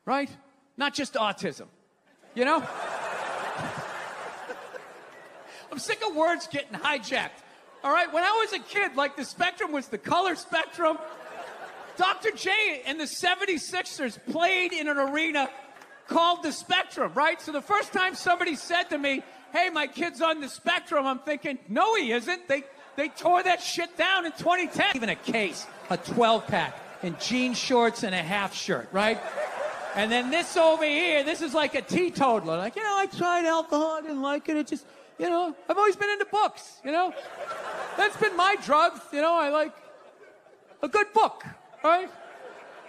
right? Not just autism, you know? I'm sick of words getting hijacked, all right? When I was a kid, like, the spectrum was the color spectrum. Dr. J and the 76ers played in an arena called the Spectrum, right? So the first time somebody said to me, hey, my kid's on the spectrum, I'm thinking, no, he isn't. They tore that shit down in 2010. Even a case, a 12-pack, and jean shorts and a half shirt, right? And then this over here, this is like a teetotaler. Like, I tried alcohol, I didn't like it. It just, I've always been into books, That's been my drug, I like a good book, right?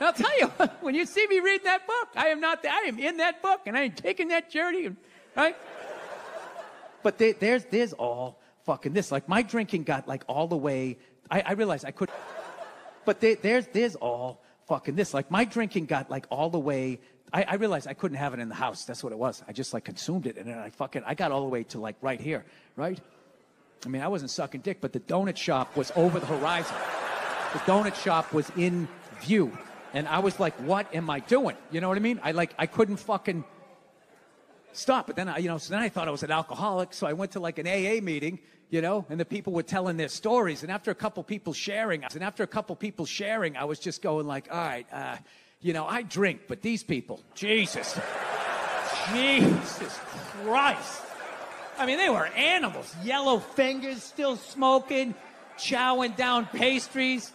And I'll tell you, when you see me reading that book, I am in that book, and I am taking that journey, right? But there's all fucking this. Like, my drinking got, like, all the way, I realized I couldn't, but there's all fucking this. Like, my drinking got, like, all the way, I realized I couldn't have it in the house. That's what it was. I just, like, consumed it, and then I got all the way to, like, right here, right? I mean, I wasn't sucking dick, but the donut shop was over the horizon. The donut shop was in view. And I was like, what am I doing? You know what I mean? I couldn't fucking stop. But then, so then I thought I was an alcoholic. So I went to, like, an AA meeting, and the people were telling their stories. And after a couple people sharing, I was just going like, all right, I drink, but these people, Jesus Christ. I mean, they were animals. Yellow fingers, still smoking, chowing down pastries.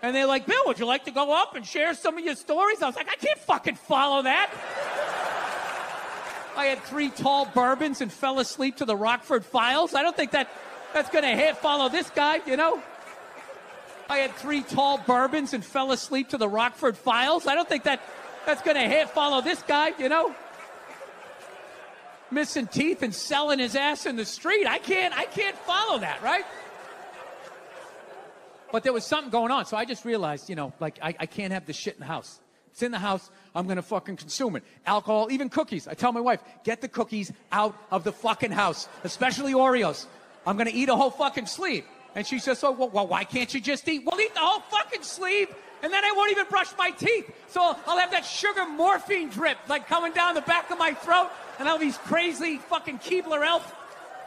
And they're like, Bill, would you like to go up and share some of your stories? I was like, I can't fucking follow that. I had 3 tall bourbons and fell asleep to the Rockford Files. I don't think that's going to follow this guy, I had 3 tall bourbons and fell asleep to the Rockford Files. I don't think that's going to follow this guy, Missing teeth and selling his ass in the street. I can't follow that, right? But there was something going on, so I just realized, I can't have this shit in the house. It's in the house, I'm gonna fucking consume it. Alcohol, even cookies. I tell my wife, get the cookies out of the fucking house, especially Oreos. I'm gonna eat a whole fucking sleeve. And she says, well, why can't you just eat? Well, eat the whole fucking sleeve, and then I won't even brush my teeth. So I'll have that sugar morphine drip, like, coming down the back of my throat, and I'll have these crazy fucking Keebler Elf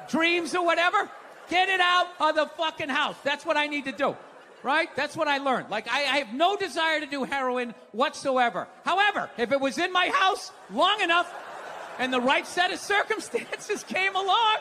dreams or whatever. Get it out of the fucking house. That's what I need to do. Right? That's what I learned. Like, I have no desire to do heroin whatsoever. However, if it was in my house long enough and the right set of circumstances came along,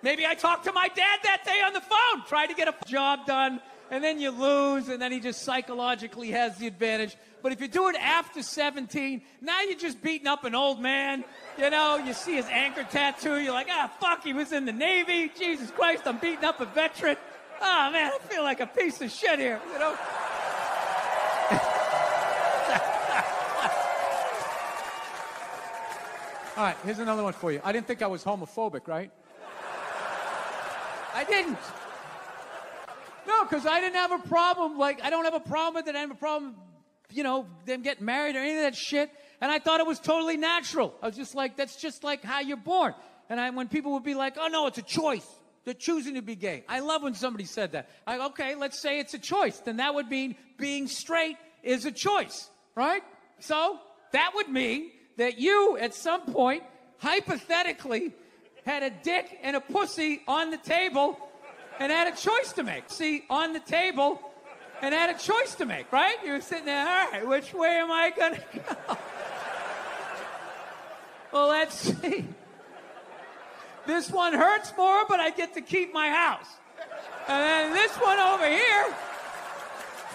maybe I talked to my dad that day on the phone, tried to get a job done, and then you lose, and then he just psychologically has the advantage. But if you do it after 17, now you're just beating up an old man. You see his anchor tattoo, you're like, fuck, he was in the Navy. Jesus Christ, I'm beating up a veteran. Oh, man, I feel like a piece of shit here, All right, here's another one for you. I didn't think I was homophobic, right? I didn't. No, because I didn't have a problem. Like, I don't have a problem with it. I don't have a problem, them getting married or any of that shit. And I thought it was totally natural. I was just like, that's just like how you're born. And when people would be like, oh, no, it's a choice. They're choosing to be gay. I love when somebody said that. Okay, let's say it's a choice. Then that would mean being straight is a choice, right? So that would mean that you, at some point, hypothetically, had a dick and a pussy on the table and had a choice to make. See, on the table and had a choice to make, right? You were sitting there, all right, which way am I going to go? Well, let's see. This one hurts more, but I get to keep my house. And then this one over here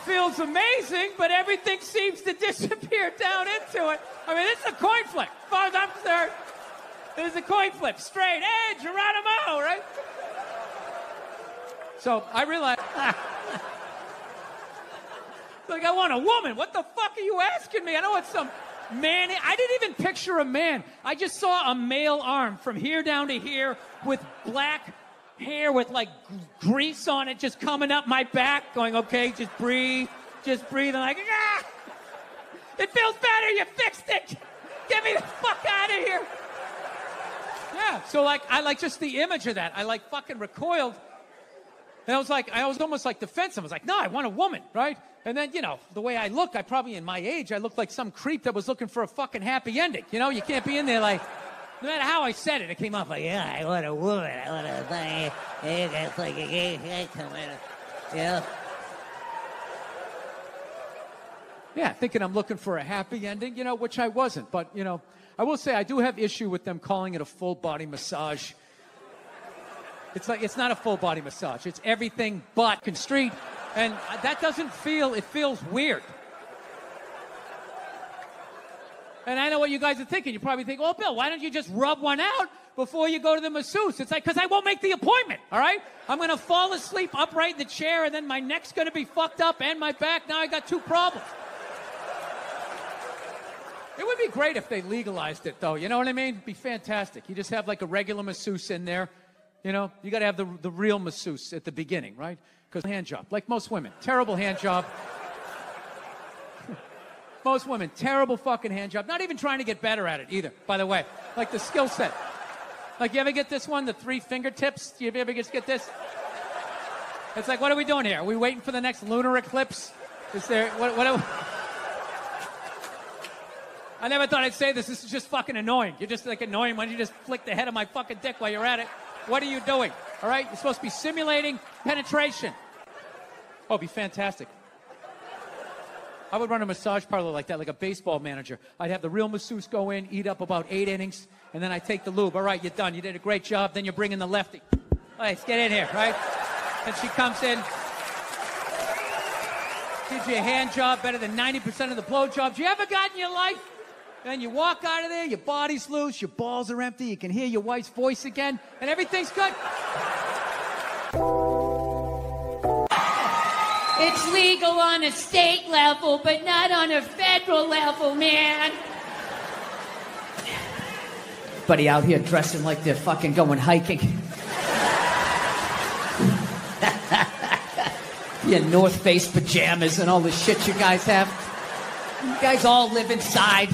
feels amazing, but everything seems to disappear down into it. I mean, it's a coin flip. As far as I'm concerned, it's a coin flip. Straight edge, Geronimo, right? So I realized, like, I want a woman. What the fuck are you asking me? I don't want some man. I didn't even picture a man. I just saw a male arm from here down to here with black hair with, like, grease on it just coming up my back, going, okay, just breathe. I'm like, it feels better. You fixed it. Get me the fuck out of here. Yeah, so, like, I like just the image of that. I, like, fucking recoiled. And I was almost like defensive. I was like, no, I want a woman, right? And then, you know, the way I look, I probably, in my age, I look like some creep that was looking for a fucking happy ending. You know, you can't be in there like, no matter how I said it came off like, yeah, I want a woman, I want a thing. It's like a gay coming, you know? Yeah, thinking I'm looking for a happy ending, you know, which I wasn't. But, you know, I will say I do have issue with them calling it a full-body massage. It's like, it's not a full-body massage. It's everything but street. And that doesn't feel, it feels weird. And I know what you guys are thinking. You probably think, oh, Bill, why don't you just rub one out before you go to the masseuse? It's like, because I won't make the appointment, all right? I'm going to fall asleep upright in the chair, and then my neck's going to be fucked up and my back. Now I got two problems. It would be great if they legalized it, though. You know what I mean? It'd be fantastic. You just have like a regular masseuse in there. You know, you got to have the real masseuse at the beginning, right? Because hand job, like most women, terrible hand job. Most women, terrible fucking hand job. Not even trying to get better at it either, by the way. Like the skill set. Like, you ever get this one, the 3 fingertips? Do you ever get this? It's like, what are we doing here? Are we waiting for the next lunar eclipse? Is there, what I never thought I'd say this. This is just fucking annoying. You're just like annoying when you just flick the head of my fucking dick while you're at it. What are you doing? All right? You're supposed to be simulating penetration. Oh, it'd be fantastic. I would run a massage parlor like that, like a baseball manager. I'd have the real masseuse go in, eat up about 8 innings, and then I take the lube. All right, you're done. You did a great job. Then you bring in the lefty. All right, let's get in here, right? And she comes in, gives you a hand job better than 90% of the blow jobs you ever got in your life. Then you walk out of there, your body's loose, your balls are empty, you can hear your wife's voice again, and everything's good. It's legal on a state level, but not on a federal level, man. Everybody out here dressing like they're fucking going hiking. Your North Face pajamas and all the shit you guys have. You guys all live inside.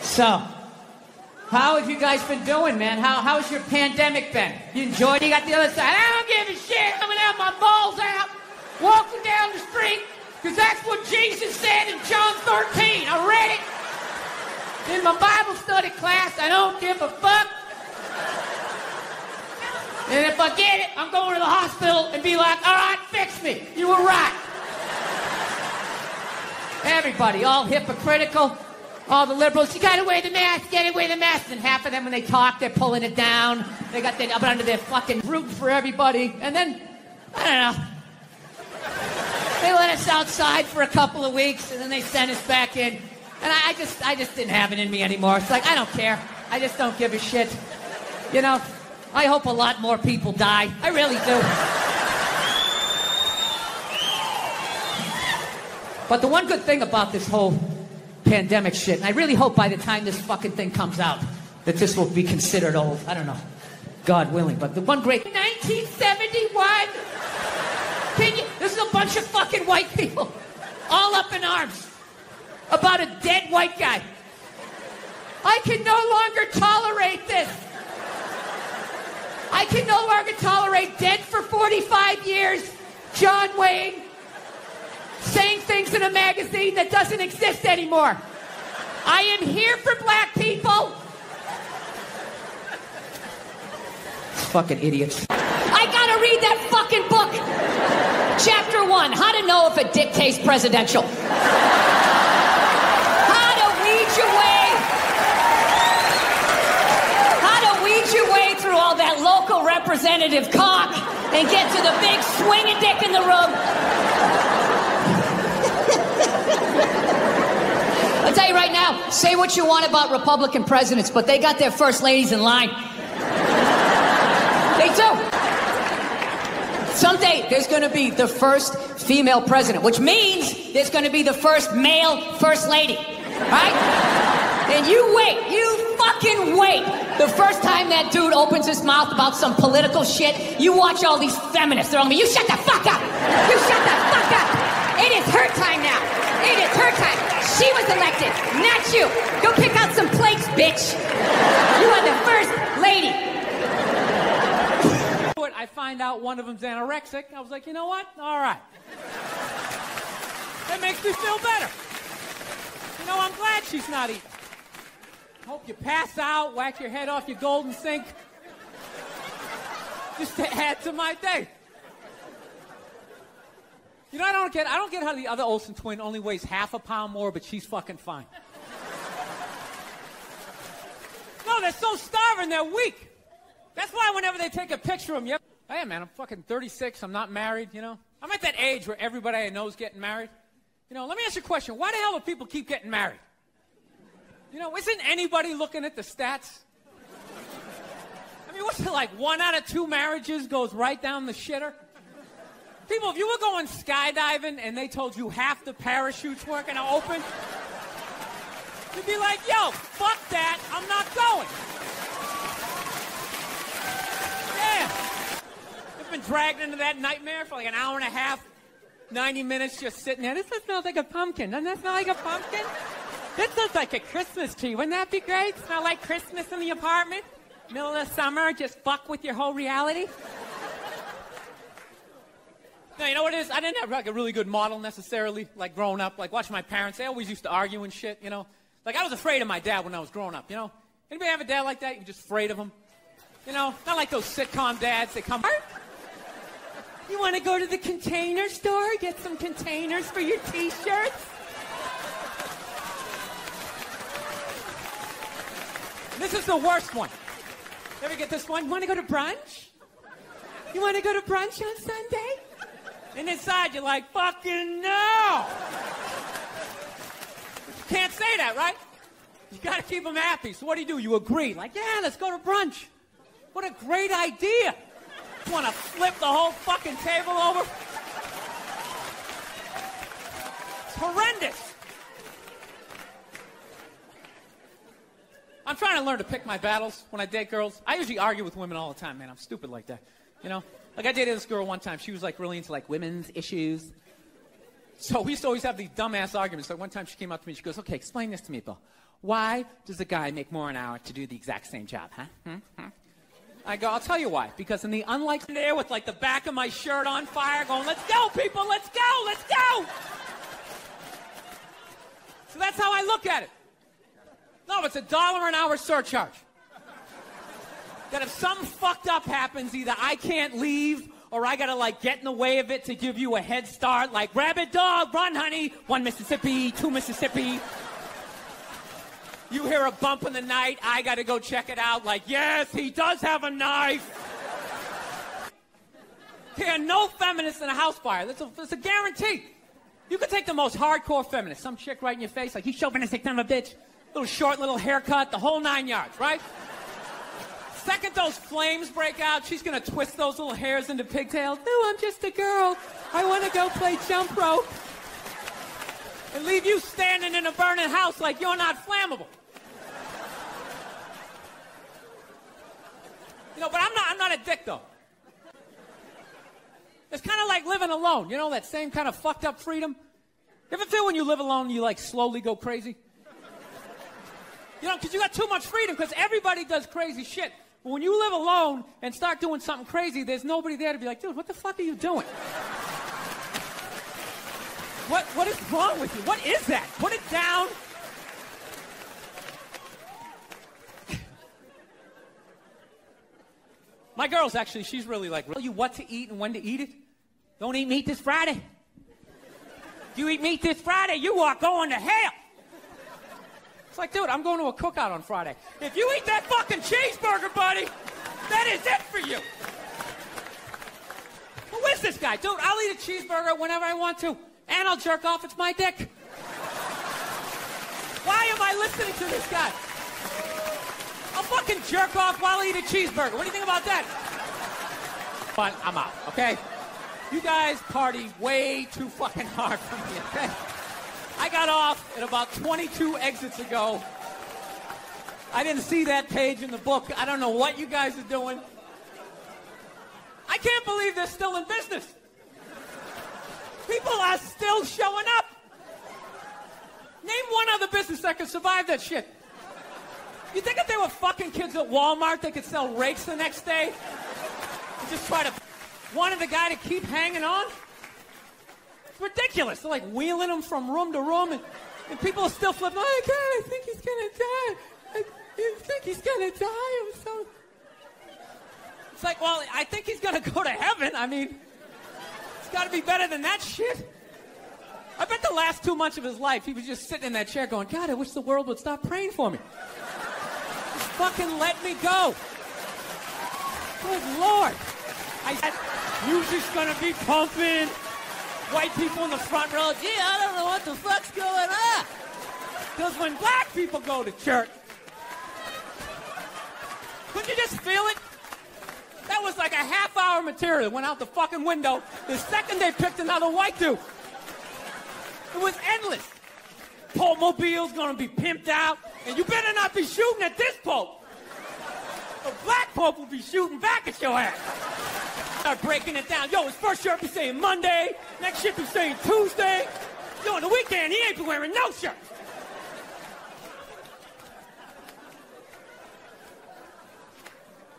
So, how have you guys been doing, man? How's your pandemic been? You enjoyed it? You got the other side. I don't give a shit. I'm gonna have my balls out, walking down the street, because that's what Jesus said in John 13. I read it in my Bible study class. I don't give a fuck. And if I get it, I'm going to the hospital and be like, all right, fix me. You were right. Everybody, all hypocritical. All the liberals, you gotta wear the mask, wear the mask. And half of them, when they talk, they're pulling it down. They got that up under their fucking rooting for everybody. And then, I don't know. They let us outside for a couple of weeks, and then they sent us back in. And I just didn't have it in me anymore. It's like, I don't care. I just don't give a shit. You know, I hope a lot more people die. I really do. But the one good thing about this whole pandemic shit, and I really hope by the time this fucking thing comes out that this will be considered old. I don't know. God willing. But the one great... 1971! This is a bunch of fucking white people all up in arms about a dead white guy. I can no longer tolerate this. I can no longer tolerate dead for 45 years John Wayne saying things in a magazine that doesn't exist anymore. I am here for black people. Fucking idiots. I gotta read that fucking book. Chapter 1, how to know if a dick tastes presidential. How to weed your way through all that local representative cock and get to the big swinging dick in the room. I'll tell you right now, say what you want about Republican presidents, but they got their first ladies in line. They do. Someday, there's going to be the first female president, which means there's going to be the first male first lady, right? And you wait, you fucking wait. The first time that dude opens his mouth about some political shit, you watch all these feminists. They're on me, you shut the fuck up. You shut the fuck up. It is her time now. It is her time. She was elected, not you. Go pick out some plates, bitch. You are the first lady. I find out one of them's anorexic. I was like, you know what? All right. That makes me feel better. You know, I'm glad she's not eating. Hope you pass out, whack your head off your golden sink. Just to add to my day. You know, I don't get how the other Olsen twin only weighs half a pound more, but she's fucking fine. No, they're so starving, they're weak. That's why whenever they take a picture of them, hey, man, I'm fucking 36, I'm not married, you know? I'm at that age where everybody I know is getting married. You know, let me ask you a question. Why the hell do people keep getting married? You know, isn't anybody looking at the stats? I mean, what's it like? 1 out of 2 marriages goes right down the shitter? People, if you were going skydiving and they told you half the parachutes weren't going to open, you'd be like, yo, fuck that, I'm not going. Yeah. I've been dragged into that nightmare for like an hour and a half, 90 minutes just sitting there. This smells like a pumpkin. Doesn't that smell like a pumpkin? This looks like a Christmas tree. Wouldn't that be great? Smell like Christmas in the apartment? Middle of the summer, just fuck with your whole reality? No, you know what it is? I didn't have like a really good model necessarily, like growing up. Like watching my parents, they always used to argue and shit, you know? Like I was afraid of my dad when I was growing up, you know? Anybody have a dad like that? You're just afraid of him? You know? Not like those sitcom dads, they come... You want to go to the Container Store, get some containers for your t-shirts? This is the worst one. You ever get this one? You want to go to brunch? You want to go to brunch on Sunday? And inside you're like, fucking no! You can't say that, right? You gotta keep them happy. So what do? You agree. Like, yeah, let's go to brunch. What a great idea. You want to flip the whole fucking table over? It's horrendous. I'm trying to learn to pick my battles when I date girls. I usually argue with women all the time, man. I'm stupid like that, you know? Like, I dated this girl one time. She was, like, really into, like, women's issues. So we used to always have these dumbass arguments. Like, one time she came up to me, she goes, okay, explain this to me, Bill. Why does a guy make more an hour to do the exact same job, huh? I go, I'll tell you why. Because in the unlikely there with, like, the back of my shirt on fire going, let's go, people, let's go, let's go! So that's how I look at it. No, it's $1 an hour surcharge. That if something fucked up happens, either I can't leave or I gotta, like, get in the way of it to give you a head start. Like, rabid dog, run, honey. 1 Mississippi, 2 Mississippi. You hear a bump in the night, I gotta go check it out. Like, yes, he does have a knife. There are no feminists in a house fire. That's a guarantee. You could take the most hardcore feminist, some chick right in your face, like, you chauvinistic son of a bitch. Little short, little haircut, the whole 9 yards, right? Second those flames break out, she's gonna twist those little hairs into pigtails. No, I'm just a girl. I want to go play jump rope. And leave you standing in a burning house like you're not flammable. You know, but I'm not a dick, though. It's kind of like living alone. You know, that same kind of fucked up freedom? You ever feel when you live alone, you, like, slowly go crazy? You know, because you got too much freedom, because everybody does crazy shit. But when you live alone and start doing something crazy, there's nobody there to be like, dude, what the fuck are you doing? What is wrong with you? What is that? Put it down. My girl's actually, she's really like, tell you what to eat and when to eat it. Don't eat meat this Friday. If you eat meat this Friday, you are going to hell. It's like, dude, I'm going to a cookout on Friday. If you eat that fucking cheeseburger, buddy, that is it for you. Who is this guy? Dude, I'll eat a cheeseburger whenever I want to, and I'll jerk off. It's my dick. Why am I listening to this guy? I'll fucking jerk off while I eat a cheeseburger. What do you think about that? But I'm out, okay? You guys party way too fucking hard for me, okay? I got off at about 22 exits ago. I didn't see that page in the book. I don't know what you guys are doing. I can't believe they're still in business. People are still showing up. Name one other business that could survive that shit. You think if they were fucking kids at Walmart, they could sell rakes the next day? just try to wanted the guy to keep hanging on. It's ridiculous. They're like wheeling him from room to room, and people are still flipping. Oh God, I think he's gonna die. I think he's gonna die. I'm so. It's like, well, I think he's gonna go to heaven. I mean, it's got to be better than that shit. I bet the last 2 months of his life, he was just sitting in that chair going, God, I wish the world would stop praying for me. Just fucking let me go. Good Lord. Music's gonna be pumping. White people in the front row, gee, I don't know what the fuck's going on. Because when black people go to church, couldn't you just feel it? That was like a half-hour material. Went out the fucking window the second they picked another white dude. It was endless. Pope-mobile's gonna be pimped out, and you better not be shooting at this Pope. The black Pope will be shooting back at your ass. Start breaking it down. Yo, his first shirt be saying Monday, next shirt be saying Tuesday. Yo, on the weekend, he ain't be wearing no shirt.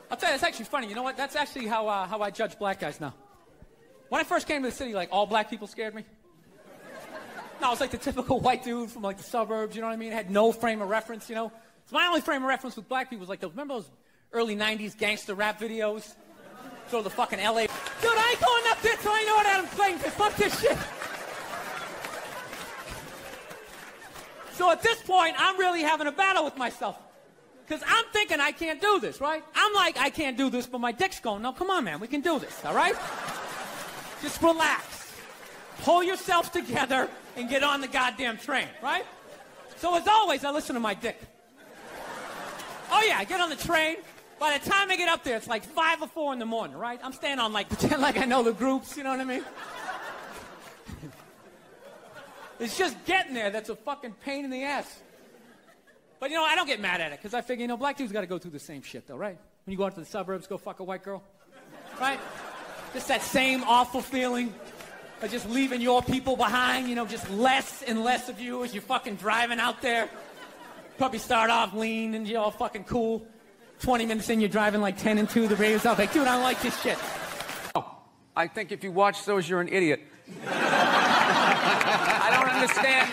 I'll tell you, it's actually funny. You know what? That's actually how I judge black guys now. When I first came to the city, like, all black people scared me. No, I was like the typical white dude from, like, the suburbs, you know what I mean? Had no frame of reference, you know? So my only frame of reference with black people was, like, remember those early 90s gangster rap videos? So the fucking LA... Dude, I ain't going up there till I know what Adam's playing for. Fuck this shit. So at this point, I'm really having a battle with myself. Because I'm thinking I can't do this, right? I'm like, I can't do this, but my dick's going, no, come on, man, we can do this, all right? Just relax. Pull yourself together and get on the goddamn train, right? So as always, I listen to my dick. Oh yeah, I get on the train. By the time I get up there, it's like 5 or 4 in the morning, right? I'm staying on, like, pretend like I know the groups, you know what I mean? It's just getting there that's a fucking pain in the ass. But, you know, I don't get mad at it, because I figure, you know, black dudes got to go through the same shit, though, right? When you go out to the suburbs, go fuck a white girl, right? Just that same awful feeling of just leaving your people behind, you know, just less and less of you as you're fucking driving out there. Probably start off lean and you're all fucking cool. 20 minutes in, you're driving like 10 and 2, the radio's out, like, dude, I don't like this shit. Oh, I think if you watch those, you're an idiot. I don't understand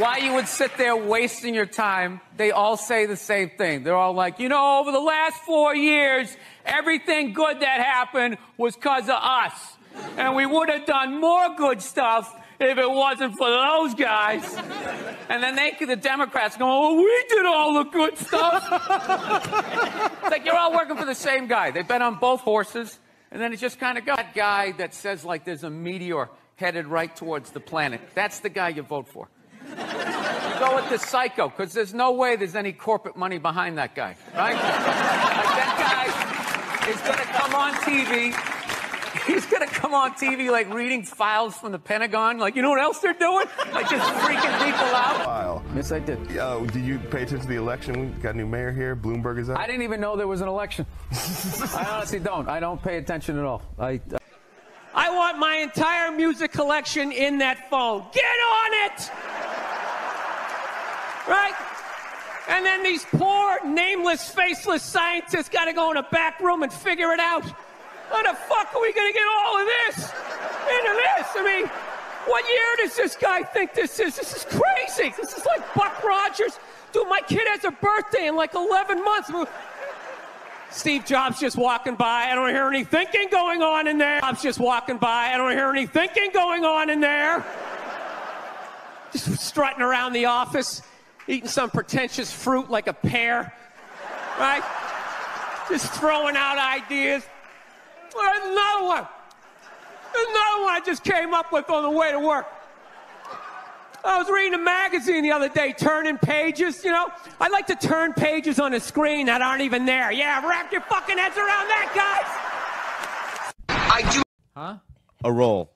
why you would sit there wasting your time. They all say the same thing. They're all like, you know, over the last 4 years, everything good that happened was because of us. And we would have done more good stuff if it wasn't for those guys. And then the Democrats go, oh, we did all the good stuff. It's like you're all working for the same guy. They bet on both horses, and then it just kind of goes. That guy that says, like, there's a meteor headed right towards the planet, that's the guy you vote for. You go with the psycho, because there's no way there's any corporate money behind that guy, right? Like, that guy is going to come on TV. He's going to come on TV, like, reading files from the Pentagon. Like, you know what else they're doing? Like, just freaking people out. Wow. Yes, I did. Did you pay attention to the election? We got a new mayor here. Bloomberg is up. I didn't even know there was an election. I honestly don't. I don't pay attention at all. I want my entire music collection in that phone. Get on it! Right? And then these poor, nameless, faceless scientists got to go in a back room and figure it out. How the fuck are we going to get all of this into this? I mean, what year does this guy think this is? This is crazy. This is like Buck Rogers. Dude, my kid has a birthday in like 11 months. Steve Jobs just walking by. I don't hear any thinking going on in there. Jobs just walking by. I don't hear any thinking going on in there. Just strutting around the office, eating some pretentious fruit like a pear. Right? Just throwing out ideas. There's another one. There's another one I just came up with on the way to work. I was reading a magazine the other day, turning pages, you know? I like to turn pages on a screen that aren't even there. Yeah, wrap your fucking heads around that, guys! I do. Huh? A roll.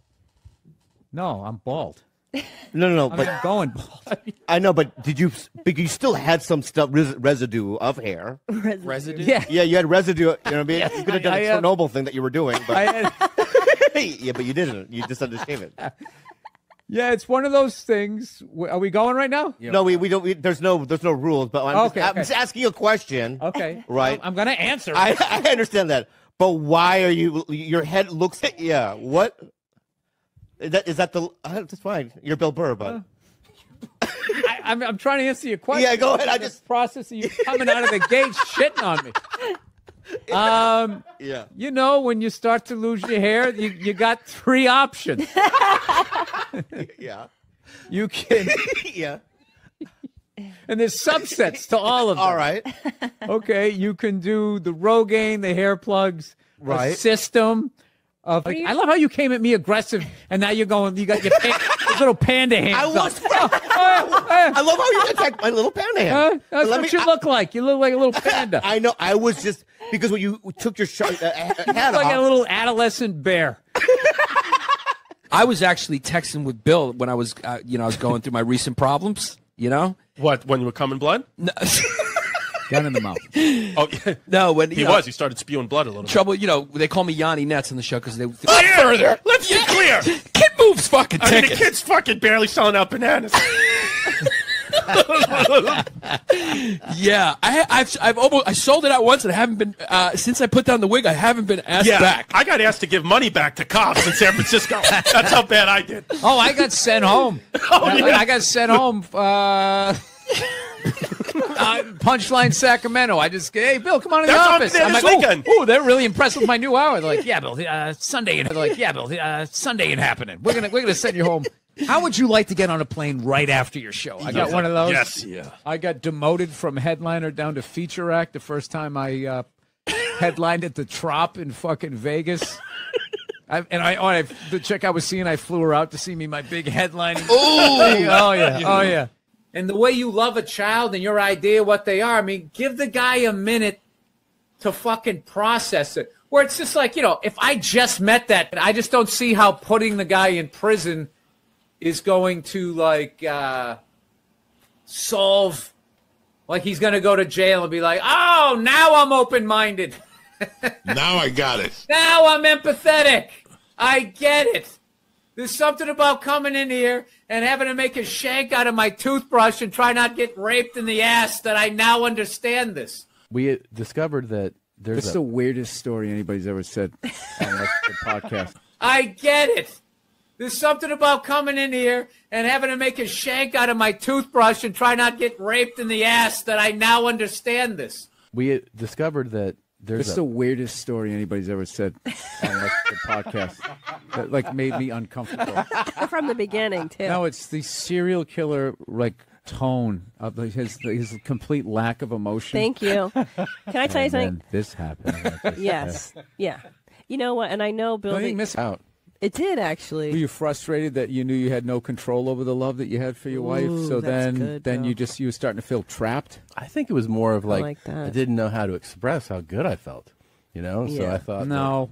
No, I'm bald. No, I'm but going bald. I know, but but you still had some stuff, residue of hair. Residue? Yeah, you had residue, you know what I mean? You could have done a Chernobyl thing that you were doing, but... yeah, but you didn't. You just had to shave it. Yeah, it's one of those things. Are we going right now? No, we don't. There's no rules, but I'm just asking you a question. Okay. Right? I'm going to answer. I understand that. But why are you? Your head looks. Yeah. What? Is that the? That's fine. You're Bill Burr, but. I'm trying to answer your question. Yeah, go ahead. I just process of you coming out of the gate shitting on me. Yeah. You know, when you start to lose your hair, you got 3 options. Yeah. You can. Yeah. And there's subsets to all of them. All right. Okay, you can do the Rogaine, the hair plugs, Right. the system. I love how you came at me aggressive, and now you're going. You got your little panda hands. I was. up. I love how you attacked my little panda hand. That's what you look like. You look like a little panda. I know. I was just because when you took your hat like off, a little adolescent bear. I was actually texting with Bill when I was, I was going through my recent problems. You know what? When you were coming blood? No. Gun in the mouth. Oh yeah. No, when he was, he started spewing blood a little. Trouble, they call me Yanni Nets on the show because they. Further. Let's get clear. Kid moves fucking tickets. I mean, the kid's fucking barely selling out bananas. Yeah, I've almost I sold it out once and I haven't been since I put down the wig. I haven't been asked back. I got asked to give money back to cops in San Francisco. That's how bad I did. Oh, I got sent home. I got sent home. Punchline Sacramento. I just, hey, Bill, come on in the office. I'm like, oh, they're really impressed with my new hour. They're like, yeah, Bill, Sunday. They're like, yeah, Bill, Sunday ain't happening. We're gonna send you home. How would you like to get on a plane right after your show? I got one of those. Yes. Yeah. I got demoted from headliner down to feature act the first time I headlined at the Trop in fucking Vegas. The chick I was seeing, I flew her out to see me my big headlining. Oh yeah. And the way you love a child and your idea what they are, I mean, give the guy a minute to fucking process it. Where it's just like, if I just met that, I just don't see how putting the guy in prison is going to, solve, like he's going to go to jail and be like, oh, now I'm open-minded. Now I got it. Now I'm empathetic. I get it. There's something about coming in here and having to make a shank out of my toothbrush and try not to get raped in the ass that I now understand this. We discovered that That's the weirdest story anybody's ever said on the podcast. I get it. There's something about coming in here and having to make a shank out of my toothbrush and try not to get raped in the ass that I now understand this. We discovered that That's the weirdest story anybody's ever said on the podcast. That made me uncomfortable. From the beginning, too. No, it's the serial killer tone of his complete lack of emotion. Thank you. Can I tell you something? This happened. Yes. Yeah. You know what? And I know Bill. Don't you miss out? It did, actually. Were you frustrated that you knew you had no control over the love that you had for your wife? So then you were starting to feel trapped? I think it was more of like that. I didn't know how to express how good I felt. So I thought no.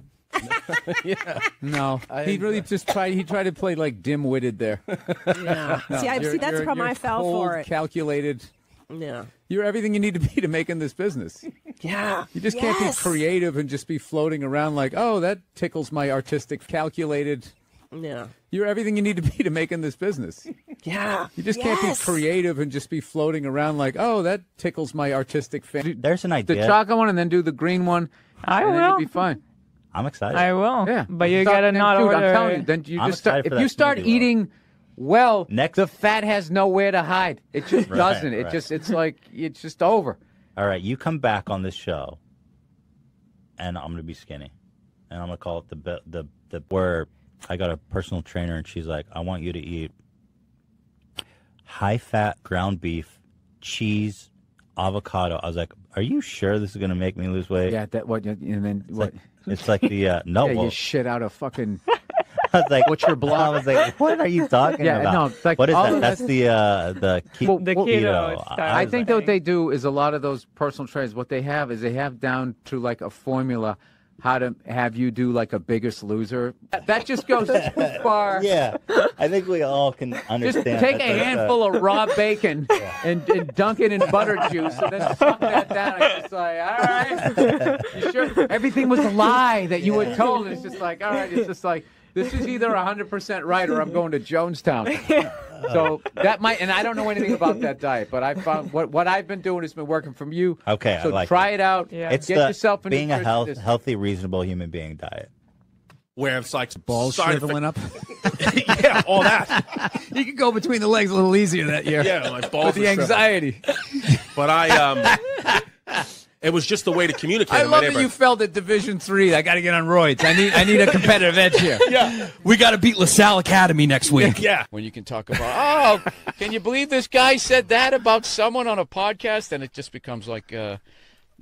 Yeah. No. He really just tried. He tried to play dim-witted there. Yeah. No, see, that's the problem. I fell cold, for it. Calculated. Yeah. You're everything you need to be to make in this business. Yeah. You just can't be creative and just be floating around like, oh, that tickles my artistic calculated. Yeah. You're everything you need to be to make in this business. Yeah. You just can't be creative and just be floating around like, oh, that tickles my artistic fan. There's an idea. The chocolate one and then do the green one. I will. Then you'll be fine. I'm excited. I will. Yeah. But you gotta not order. I'm telling you, then you I'm just start, excited if for you that start smoothie eating well, Next- the fat has nowhere to hide. It just doesn't. It right. just it's just over. All right, you come back on this show, and I'm gonna be skinny, and I'm gonna call it the where I got a personal trainer, and she's like, I want you to eat high fat ground beef, cheese, avocado. I was like, are you sure this is gonna make me lose weight? Yeah, that what and then It's what? It's like the no. Yeah, well, you shit out a fucking. I was like, what's your block? I was like, what are you talking Yeah, about? no, like what is all that? of That's the keto. I think that what they do is a lot of those personal trainers. What they have is they have down to a formula how to have you do a Biggest Loser. That just goes too far. Yeah, I think we all can understand. Just take a handful of raw bacon and dunk it in butter juice and then suck that down. It's just like, all right, you sure? Everything was a lie that you were told. It's just like, all right, it's just like, this is either 100% right or I'm going to Jonestown. So that might, and I don't know anything about that diet, but I found what I've been doing has been working from you. Okay, so I like try it out. Yeah. Get yourself into being a healthy, reasonable human being diet. Where it's like balls shriveling up. Yeah, all that. You can go between the legs a little easier that year. Yeah, my balls. With the are shriveled. anxiety. But it was just the way to communicate. I with my love that neighbor. you felt at Division III. I got to get on roids. I need a competitive edge here. Yeah, we got to beat LaSalle Academy next week. Yeah, when you can talk about, can you believe this guy said that about someone on a podcast, and it just becomes like,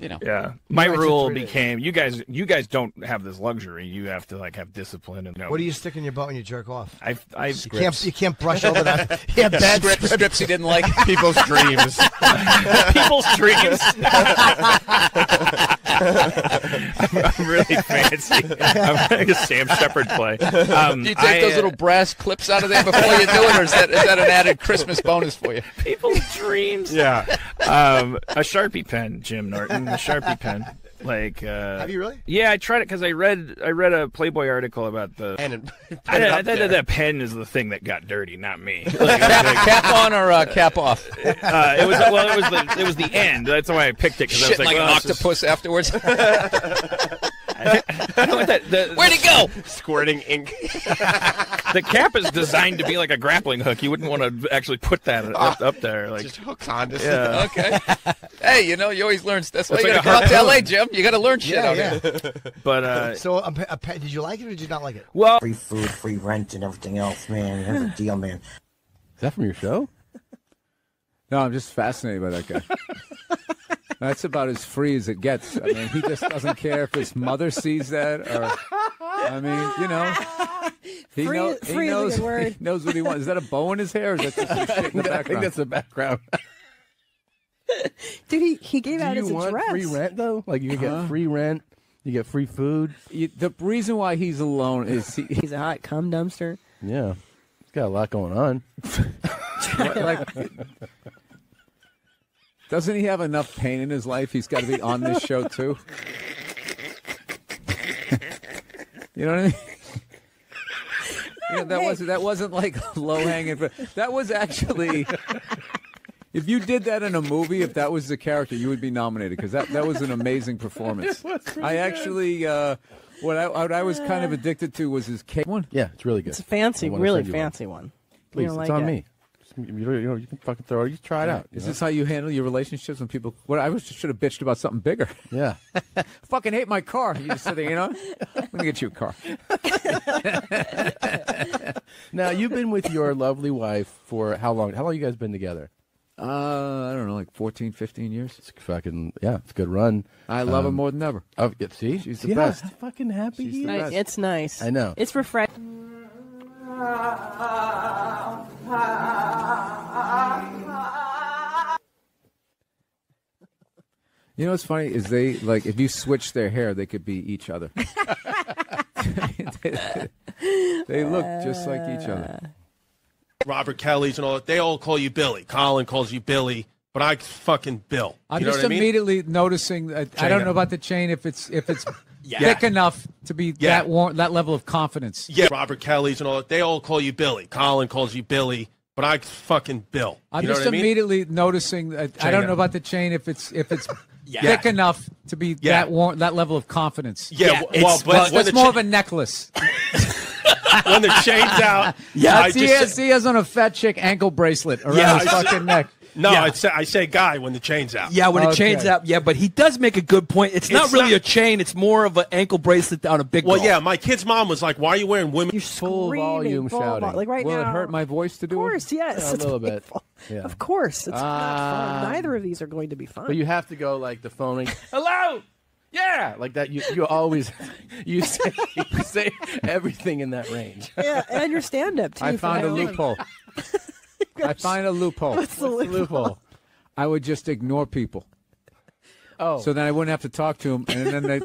Yeah, my rule became you guys don't have this luxury. You have to have discipline and. What do you stick in your butt when you jerk off? You can't brush over that. Yeah, bad scripts he didn't like. People's dreams. People's dreams. I'm really fancy. I'm like a Sam Shepard play. Do you take those little brass clips out of there before you do it, or is that an added Christmas bonus for you? People's dreams. Yeah. A Sharpie pen, Jim Norton. A Sharpie pen. Have you really? Yeah, I tried it because I read a Playboy article about the. I thought that pen is the thing that got dirty, not me. Cap on or cap off? It was the end. That's why I picked it. Because I was like an octopus afterwards. I don't want that. Where'd it go? Squirting ink. The cap is designed to be like a grappling hook. You wouldn't want to actually put that up there. Just hooks on. Yeah. Okay. Hey, you always learn. That's why you like got to come out to LA, Jim. You got to learn shit out here. But so did you like it or did you not like it? Well, free food, free rent, and everything else, man. Here's a deal, man. Is that from your show? No, I'm just fascinated by that guy. That's about as free as it gets. I mean, he just doesn't care if his mother sees that or. I mean, he knows what he wants. Is that a bow in his hair? Or is that just some shit in the background? I think that's the background. Dude, he gave out his Do you want address. free rent though? Like you get free rent, you get free food. The reason why he's alone is he's a hot cum dumpster. Yeah, he's got a lot going on. Doesn't he have enough pain in his life? He's got to be on this show too. You know what I mean? That wasn't like low hanging fruit. That was actually. If you did that in a movie, if that was the character, you would be nominated because that was an amazing performance. I actually, what I was kind of addicted to was his cake one. Yeah, it's really good. It's a fancy, really fancy one. Please, it's on me. You can fucking throw it. You try it out. Is this how you handle your relationships when people? Should have bitched about something bigger. Yeah. Fucking hate my car. You just sitting, I'm gonna get you a car. Now you've been with your lovely wife for how long? How long you guys been together? I don't know, like 14, 15 years. It's fucking it's a good run. I love her more than ever. Oh, see, she's the best. I'm fucking happy. She's the best. It's nice. I know. It's refreshing. You know what's funny is they if you switch their hair, they could be each other. They look just like each other. Robert Kelly's and all that. They all call you Billy. Colin calls you Billy, but I fucking Bill. I'm you know just what I mean? immediately noticing that I don't know about the chain if it's thick enough to be that level of confidence. Yeah, Robert Kelly's and all that. They all call you Billy. Colin calls you Billy, but I fucking Bill. I'm you know just what I mean? immediately noticing that I don't know about the chain if it's thick enough to be that level of confidence. Yeah, it's more of a necklace. When the chain's out, he has on a fat chick ankle bracelet around his fucking neck. No, I say guy when the chain's out. Yeah, when the chain's out. Yeah, but he does make a good point. It's not really a chain. It's more of an ankle bracelet on a big girl. Well, yeah, my kid's mom was like, why are you wearing women? You're full volume shouting. Like right Will now. It hurt my voice to do it? Of course, yes. A little bit. Yeah. Of course. It's not fun. Neither of these are going to be fun. But you have to go like the phoning. Hello? Yeah, like that. You always you say everything in that range. Yeah, and your stand-up too. I found a loophole. I find a loophole. What's the loophole? I would just ignore people. Oh, so then I wouldn't have to talk to them, and then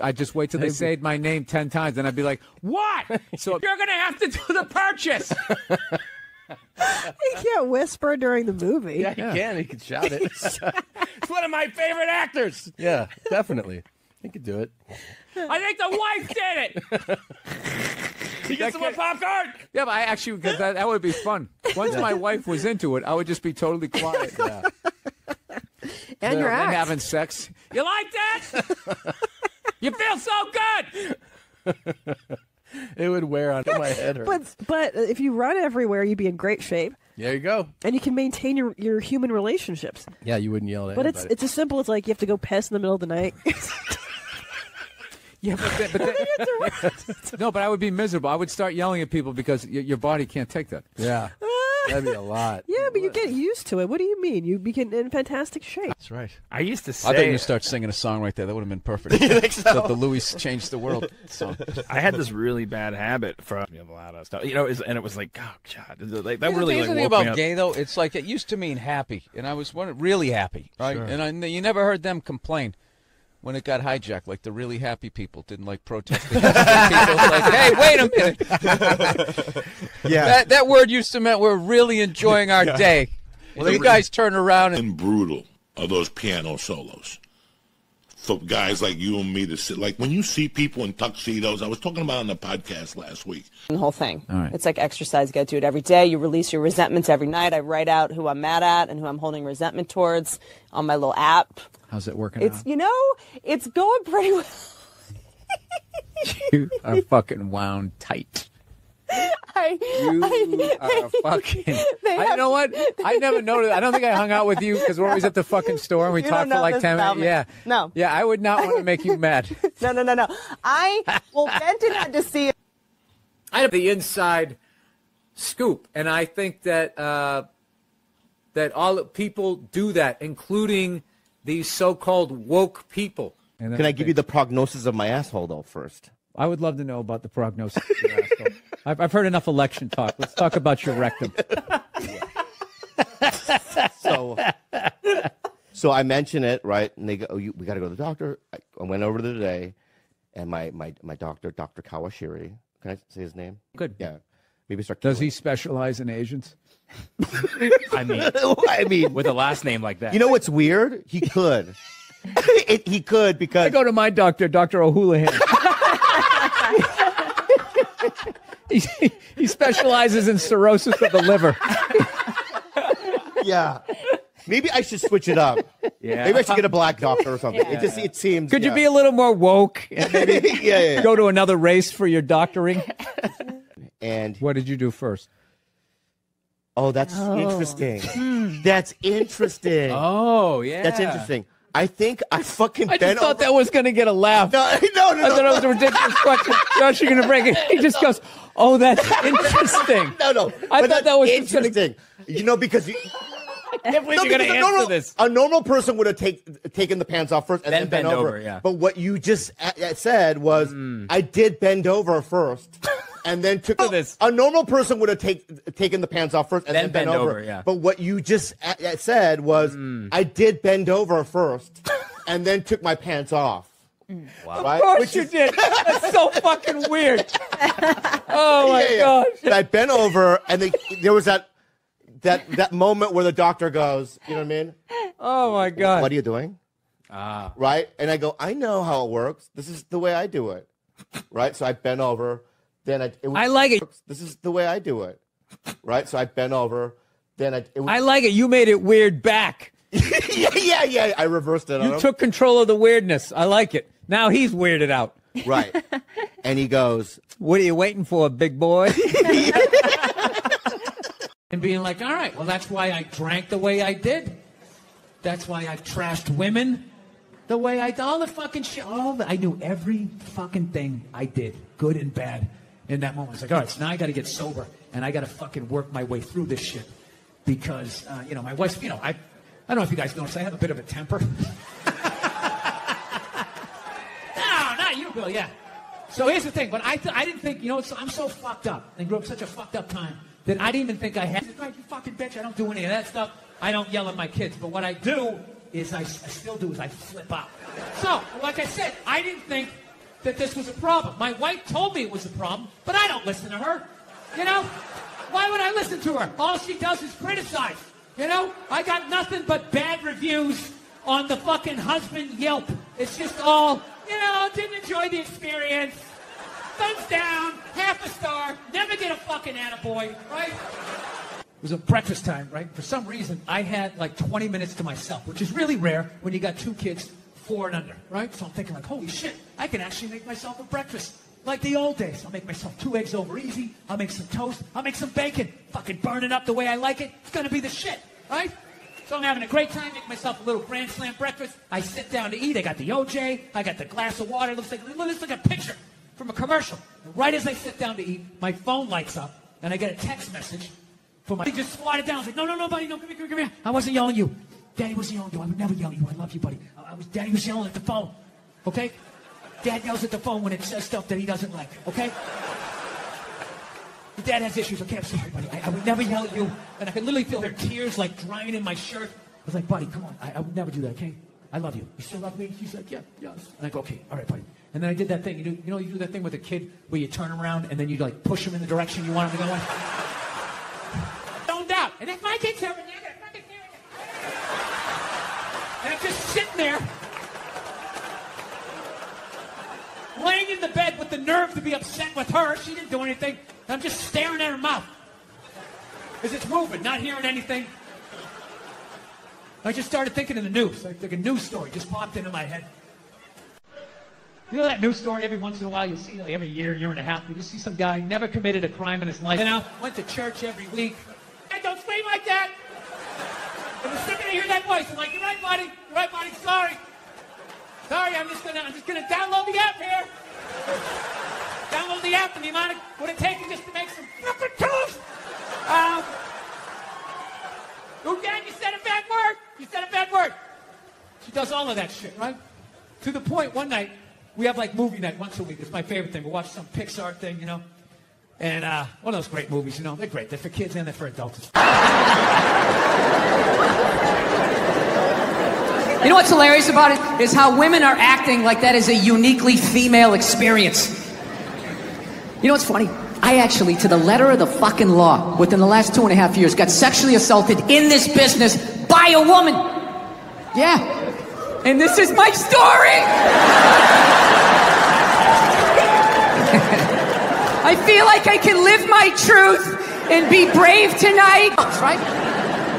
I just wait till they say my name 10 times, and I'd be like, "What?" So you're gonna have to do the purchase. He can't whisper during the movie. Yeah, he can. He can shout it. It's one of my favorite actors. Yeah, definitely. He could do it. I think the wife did it. You get some more popcorn? Yeah, but I actually, because that would be fun. Once my wife was into it, I would just be totally quiet. Yeah. And your then act. having sex. You like that? You feel so good. It would wear onto my head. But if you run everywhere, you'd be in great shape. There you go. And you can maintain your human relationships. Yeah, you wouldn't yell at But anybody. it's as simple as like you have to go piss in the middle of the night. Yeah, no, but I would be miserable. I would start yelling at people because your body can't take that. Yeah. That'd be a lot. Yeah, but you get used to it. What do you mean? You begin in fantastic shape. That's right. I used to say. I thought you start singing a song right there. That would have been perfect. You think so? The Louis Changed the World song. I had this really bad habit from a lot of stuff, and it was like, oh god, like, that really the like thing woke me about up. gay though, it's like it used to mean happy, and I was really happy, right? Sure. And you never heard them complain when it got hijacked. Like the really happy people didn't like protesting. People like, hey, wait a minute. Yeah. That word used to mean we're really enjoying our day. Well, you guys turn around and brutal are those piano solos. For guys like you and me to sit, like when you see people in tuxedos, I was talking about on the podcast last week. The whole thing. All right. It's like exercise. You got to do it every day. You release your resentments every night. I write out who I'm mad at and who I'm holding resentment towards on my little app. How's it working It's, out? you know, it's going pretty well. You are fucking wound tight. You are fucking. You know what? I never noticed. I don't think I hung out with you because we're always at the fucking store and we You talk don't for know like this 10 about minutes. me. Yeah. No. Yeah, I would not want to make you mad. No. Benton had to see it. I have the inside scoop, and I think that that all people do that, including these so-called woke people. Can I give you the prognosis of my asshole, though, first? I would love to know about the prognosis of your asshole. I've heard enough election talk. Let's talk about your rectum. So I mention it, right? And they go, we got to go to the doctor. I went over there today, and my doctor, Dr. Kawashiri, can I say his name? Good. Yeah. Maybe start. Does he specialize in Asians? I mean, with a last name like that. You know what's weird? He could. He could because I go to my doctor, Dr. O'Houlihan. He specializes in cirrhosis of the liver. Yeah. Maybe I should switch it up. Yeah. Maybe I should get a black doctor or something. Yeah. It seems. Could you be a little more woke and maybe yeah. go to another race for your doctoring? And what did you do first? Oh, that's interesting. That's interesting. Oh, yeah. That's interesting. I think I fucking I just thought that was going to get a laugh. No. I thought it was a ridiculous question. Josh, you're going to break it. He just goes, oh, that's interesting. No. I thought that was interesting. You know, because I can't believe you're going to answer this. A normal person would have taken the pants off first and then bent over. Yeah. But what you just said was, I did bend over first. And then took this. A normal person would have taken the pants off first and then bent over. Yeah. But what you just said was, I did bend over first and then took my pants off. Wow. Right? Of course you did. That's so fucking weird. Oh, my gosh. And I bent over, and there was that moment where the doctor goes, you know what I mean? Oh, my God. What are you doing? Right? And I go, I know how it works. This is the way I do it. Right? So I bent over. Then I like it. This is the way I do it. Right? So I bent over. Then I like it. You made it weird back. Yeah. I reversed it. You took control of the weirdness. I like it. Now he's weirded out. Right. And he goes, what are you waiting for, big boy? And being like, all right, well, that's why I drank the way I did. That's why I trashed women the way I did. All the fucking shit. I knew every fucking thing I did, good and bad, in that moment. It's like, all right, so now I got to get sober, and I got to fucking work my way through this shit. Because, my wife, I don't know if you guys notice, I have a bit of a temper. No, not you, Bill, yeah. So here's the thing, but I didn't think, I'm so fucked up and grew up such a fucked up time that I didn't even think I had. Right, you fucking bitch, I don't do any of that stuff. I don't yell at my kids, but what I do is I still do is I flip out. So, like I said, I didn't think that this was a problem. My wife told me it was a problem, but I don't listen to her. Why would I listen to her? All she does is criticize. I got nothing but bad reviews on the fucking husband Yelp. It's just all, didn't enjoy the experience. thumbs down, half a star, never get a fucking attaboy, right? It was a breakfast time, right? For some reason, I had like 20 minutes to myself, which is really rare when you got 2 kids, 4 and under, right? So I'm thinking like, holy shit, I can actually make myself a breakfast like the old days. I'll make myself 2 eggs over easy. I'll make some toast. I'll make some bacon. Fucking burn it up the way I like it. It's gonna be the shit, right? So I'm having a great time, make myself a little Grand Slam breakfast. I sit down to eat. I got the OJ. I got the glass of water. It looks like a picture from a commercial. And right as I sit down to eat, my phone lights up, and I get a text message from my... He just squatted down. I was like, no, buddy, no, come here. I wasn't yelling at you. Daddy wasn't yelling at you. I would never yell at you. I love you, buddy. Daddy was yelling at the phone, okay? Dad yells at the phone when it says stuff that he doesn't like, okay? Your dad has issues, okay? I'm sorry, buddy. I would never yell at you. And I could literally feel her tears like drying in my shirt. I was like, buddy, come on. I would never do that, okay? I love you. You still love me? She's like, yeah, yes. And I go, okay, all right, buddy. And then I did that thing. You do that thing with a kid where you turn around and then you like push him in the direction you want him to go in. Zoned out. And if my kid's ever negative, fucking and I'm just sitting there, laying in the bed with the nerve to be upset with her. She didn't do anything. I'm just staring at her mouth as it's moving, not hearing anything. I just started thinking of the news. Like a news story just popped into my head. You know that news story every once in a while you see, like every year and a half, you just see some guy never committed a crime in his life. Went to church every week. Hey, don't scream like that. I was sick of hearing that voice. I'm like, you're right, buddy. You're right, buddy. Sorry, I'm just gonna download the app here. Download the app and the amount of what it takes just to make some fucking toast. Oh, Dad, you said a bad word. You said a bad word. She does all of that shit, right? To the point, one night, we have like movie night once a week. It's my favorite thing. We'll watch some Pixar thing, And one of those great movies, they're great. They're for kids and they're for adults. You know what's hilarious about it? Is how women are acting like that is a uniquely female experience. You know what's funny? I actually, to the letter of the fucking law, within the last 2.5 years, got sexually assaulted in this business by a woman. Yeah. And this is my story! I feel like I can live my truth and be brave tonight. Right?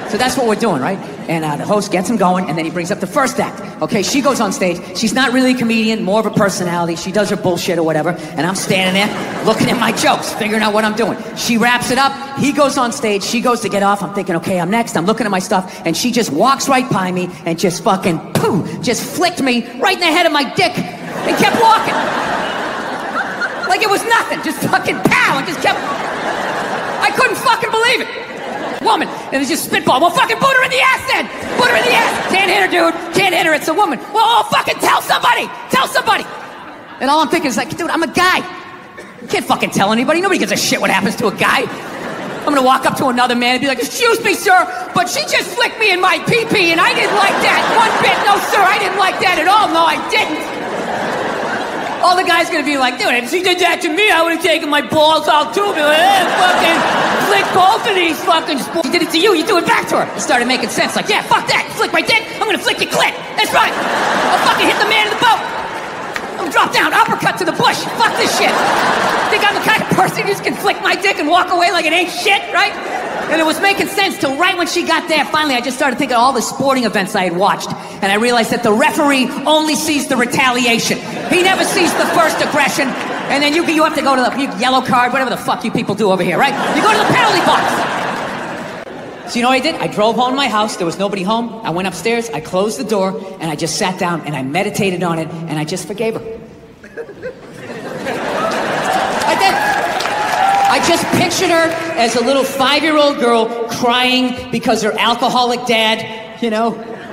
So that's what we're doing, right? And the host gets him going, and then he brings up the first act. Okay, she goes on stage. She's not really a comedian, more of a personality. She does her bullshit or whatever, and I'm standing there looking at my jokes, figuring out what I'm doing. She wraps it up. He goes on stage. She goes to get off. I'm thinking, okay, I'm next. I'm looking at my stuff, and she just walks right by me and just fucking, boom, just flicked me right in the head of my dick and kept walking. Like it was nothing. Just fucking pow, and just kept... I couldn't fucking believe it. Woman, and it's just spitball. Well, fucking boot her in the ass then. Boot her in the ass. Can't hit her, dude. Can't hit her. It's a woman. Well, fucking tell somebody. Tell somebody. And all I'm thinking is like, dude, I'm a guy. You can't fucking tell anybody. Nobody gives a shit what happens to a guy. I'm gonna walk up to another man and be like, excuse me, sir, but she just flicked me in my pee-pee and I didn't like that one bit. No, sir, I didn't like that at all. No, I didn't. All the guy's gonna be like, dude, if she did that to me, I would have taken my balls out too. Be like, fucking flick both of these fucking sports. She did it to you, you do it back to her. It started making sense. Like, yeah, fuck that. You flick my dick, I'm gonna flick your clit. That's right. I'll fucking hit the man in the boat. I'm gonna drop down, uppercut to the bush. Fuck this shit. Think I'm the kind of person who just can flick my dick and walk away like it ain't shit, right? And it was making sense till right when she got there. Finally, I just started thinking of all the sporting events I had watched. And I realized that the referee only sees the retaliation. He never sees the first aggression. And then you have to go to the yellow card, whatever the fuck you people do over here, right? You go to the penalty box. So you know what I did? I drove home to my house. There was nobody home. I went upstairs. I closed the door. And I just sat down and I meditated on it. And I just forgave her. I did. I just pictured her as a little 5-year-old girl crying because her alcoholic dad,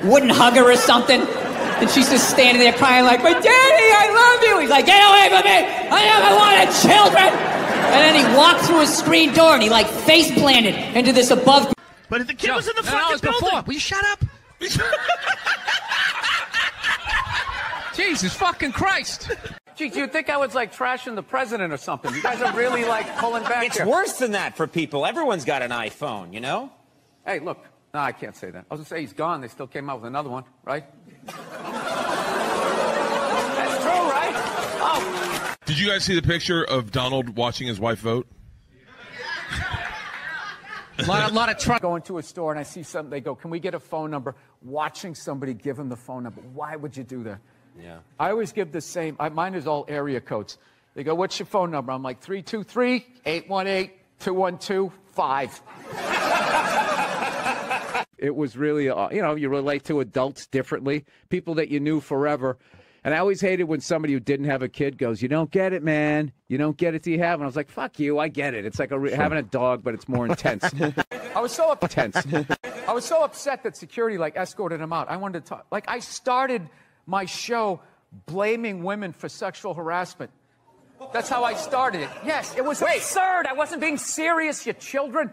wouldn't hug her or something. And she's just standing there crying like, but Daddy, I love you. He's like, get away from me. I never wanted children. And then he walked through a screen door and he like face planted into this above. But if the kid was in the fucking building. Before. Will you shut up? Jesus fucking Christ. Geez, you'd think I was like trashing the president or something. You guys are really like pulling back It's here. worse than that for people. Everyone's got an iPhone, you know? Hey, look. No, I can't say that. I was going to say he's gone. They still came out with another one, right? That's true, right? Oh. Did you guys see the picture of Donald watching his wife vote? A lot of truck. Go into a store and I see something. They go, "Can we get a phone number?" Watching somebody give them the phone number. Why would you do that? Yeah. I always give the same. Mine is all area codes. They go, "What's your phone number?" I'm like 323-818-212-5. It was really, you relate to adults differently, people that you knew forever. And I always hated when somebody who didn't have a kid goes, "You don't get it, man. You don't get it till you have." And I was like, "Fuck you, I get it. It's like having a dog, but it's more intense." I was so upset that security escorted him out. I wanted to talk. I started my show blaming women for sexual harassment. That's how I started it. Yes, it was absurd. I wasn't being serious, you children.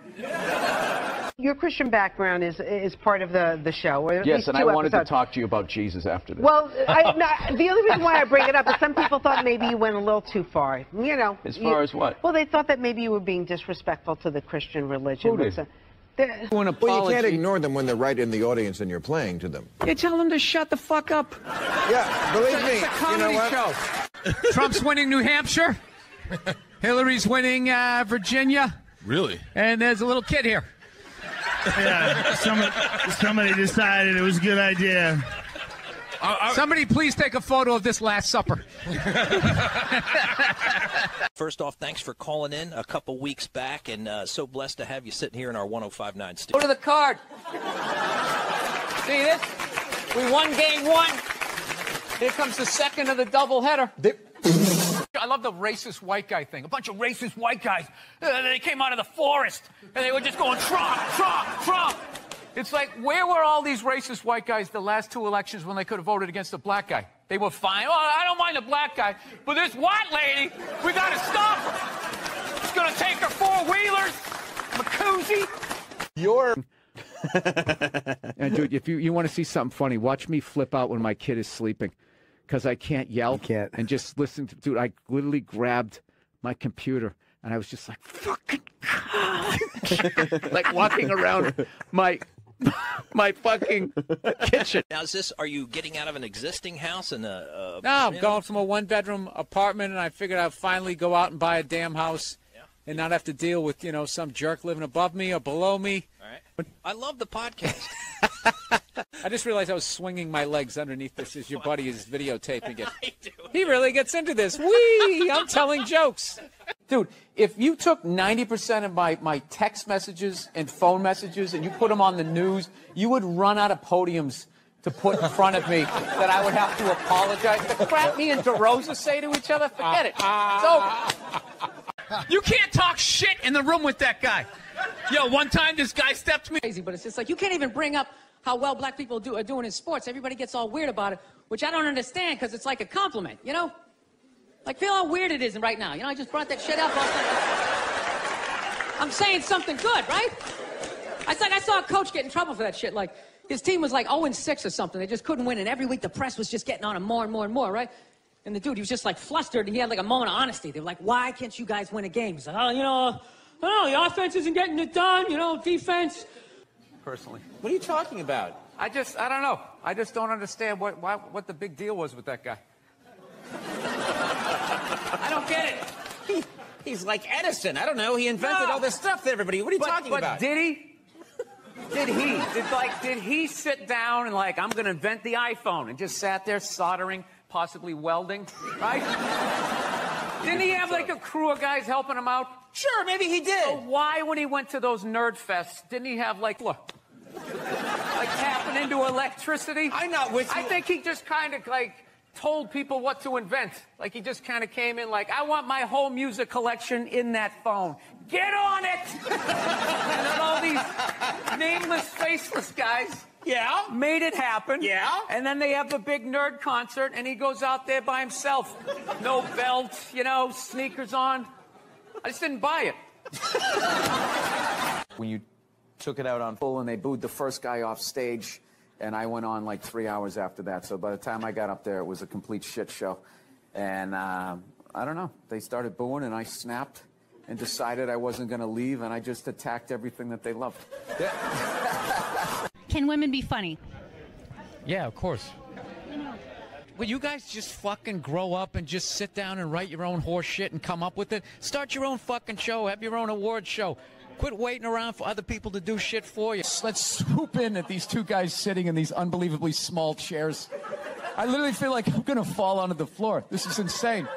Your Christian background is part of the show. Or at Yes, least and two I wanted episodes. to talk to you about Jesus after this. Well, the only reason why I bring it up is some people thought maybe you went a little too far. As far as what? Well, they thought that maybe you were being disrespectful to the Christian religion. Who did? Well, you can't ignore them when they're right in the audience and you're playing to them. You tell them to shut the fuck up. Yeah, believe me. It's a comedy you know what? show. Trump's winning New Hampshire. Hillary's winning Virginia. Really? And there's a little kid here. Yeah, somebody decided it was a good idea. Somebody please take a photo of this Last Supper. First off, thanks for calling in a couple weeks back, and so blessed to have you sitting here in our 105.9 studio. Go to the card. See this? We won game one. Here comes the second of the doubleheader. I love the racist white guy thing. A bunch of racist white guys. They came out of the forest, and they were just going, Trump, Trump, Trump. It's like, where were all these racist white guys the last two elections when they could have voted against a black guy? They were fine. Oh, I don't mind the black guy, but this white lady, we got to stop her. She's going to take her four-wheelers, Macuzzi. And dude, if you want to see something funny, watch me flip out when my kid is sleeping, because I can't yell and just listen to. Dude, I literally grabbed my computer and I was just like, fucking God. Like walking around my fucking kitchen. Now, are you getting out of an existing house and No, I'm going from a one-bedroom apartment, and I figured I'd finally go out and buy a damn house and not have to deal with, some jerk living above me or below me. All right. I love the podcast. I just realized I was swinging my legs underneath this as your buddy is videotaping it. He really gets into this. Whee! I'm telling jokes. Dude, if you took 90% of my text messages and phone messages and you put them on the news, you would run out of podiums to put in front of me that I would have to apologize. The crap me and DeRosa say to each other, forget it. It's over. You can't talk shit in the room with that guy. Yo, one time this guy stepped me. Crazy, but it's just like you can't even bring up how well black people are doing in sports. Everybody gets all weird about it, which I don't understand because it's like a compliment, Like, feel how weird it is right now. I just brought that shit up. I'm saying something good, right? I saw a coach get in trouble for that shit. Like, his team was like 0-6 or something. They just couldn't win, and every week the press was just getting on him more and more and more, right? And the dude, he was just like flustered, and he had like a moment of honesty. They were like, why can't you guys win a game? He's like, I don't know, the offense isn't getting it done, defense. Personally. What are you talking about? I don't know. I just don't understand what the big deal was with that guy. I don't get it. He's like Edison. I don't know. He invented all this stuff to everybody. What are you talking about? Did he? Did he sit down and I'm going to invent the iPhone and just sat there soldering, possibly welding, right? Didn't he have a crew of guys helping him out? Sure, maybe he did. So why, when he went to those nerd fests, didn't he have tapping into electricity? I'm not with you. I think he just kind of told people what to invent. He just kind of came in I want my whole music collection in that phone. Get on it! And then all these nameless, faceless guys made it happen. Yeah. And then they have the big nerd concert, and he goes out there by himself. No belt, sneakers on. I just didn't buy it. When you took it out on full and they booed the first guy off stage, and I went on 3 hours after that. So by the time I got up there, it was a complete shit show. And I don't know. They started booing, and I snapped and decided I wasn't going to leave, and I just attacked everything that they loved. Can women be funny? Yeah, of course. will you guys just fucking grow up and just sit down and write your own horse shit and come up with it? Start your own fucking show. Have your own award show. Quit waiting around for other people to do shit for you. Let's swoop in at these two guys sitting in these unbelievably small chairs. I literally feel like I'm going to fall onto the floor. This is insane.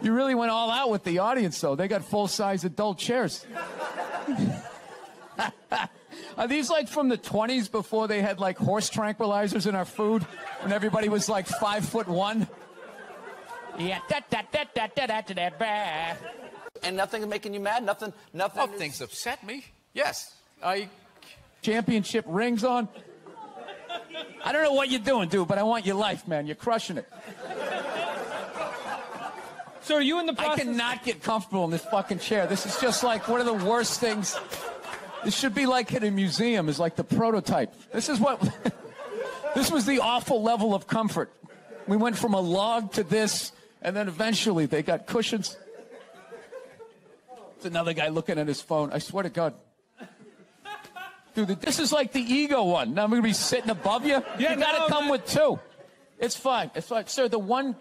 You really went all out with the audience, though. They got full-size adult chairs. Are these like from the 20s before they had like horse tranquilizers in our food when everybody was like 5'1"? Yeah. And nothing is making you mad? Nothing. Oh, things upset me. Yes. Championship rings on. I don't know what you're doing, dude, but I want your life, man. You're crushing it. So are you in the process? I cannot get comfortable in this fucking chair. This is just like one of the worst things. This should be like in a museum, is like the prototype. This is what, this was the awful level of comfort. We went from a log to this, and then eventually they got cushions. There's another guy looking at his phone. I swear to God. Dude, this is like the ego one. Now I'm going to be sitting above you? Yeah, you got to come with two. It's fine. It's fine. Sir, the one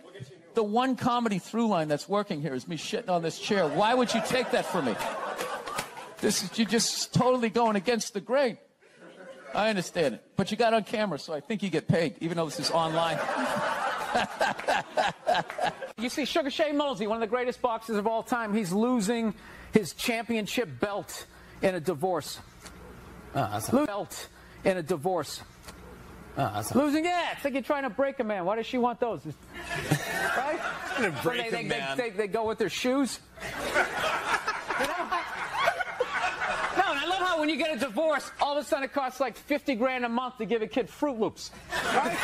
comedy through line that's working here is me shitting on this chair. Why would you take that from me? You're just totally going against the grain. I understand it. But you got on camera, so I think you get paid, even though this is online. You see Sugar Shane Mosley, one of the greatest boxers of all time, he's losing his championship belt in a divorce. Belt in a divorce. Losing, yeah. It's like you're trying to break a man. Why does she want those? Right? Break a man. They go with their shoes. You know? No, and I love how when you get a divorce, all of a sudden it costs like 50 grand a month to give a kid Fruit Loops. Right?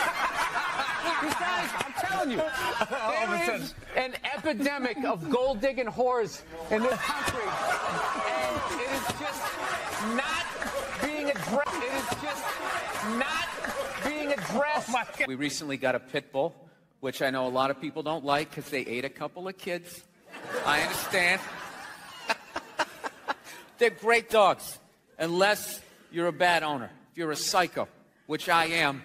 These guys, I'm telling you, there is an epidemic of gold-digging whores in this country. And it is just not being addressed. It is just not being addressed. Oh, we recently got a pit bull, which I know a lot of people don't like because they ate a couple of kids. I understand. They're great dogs, unless you're a bad owner. If you're a psycho, which I am,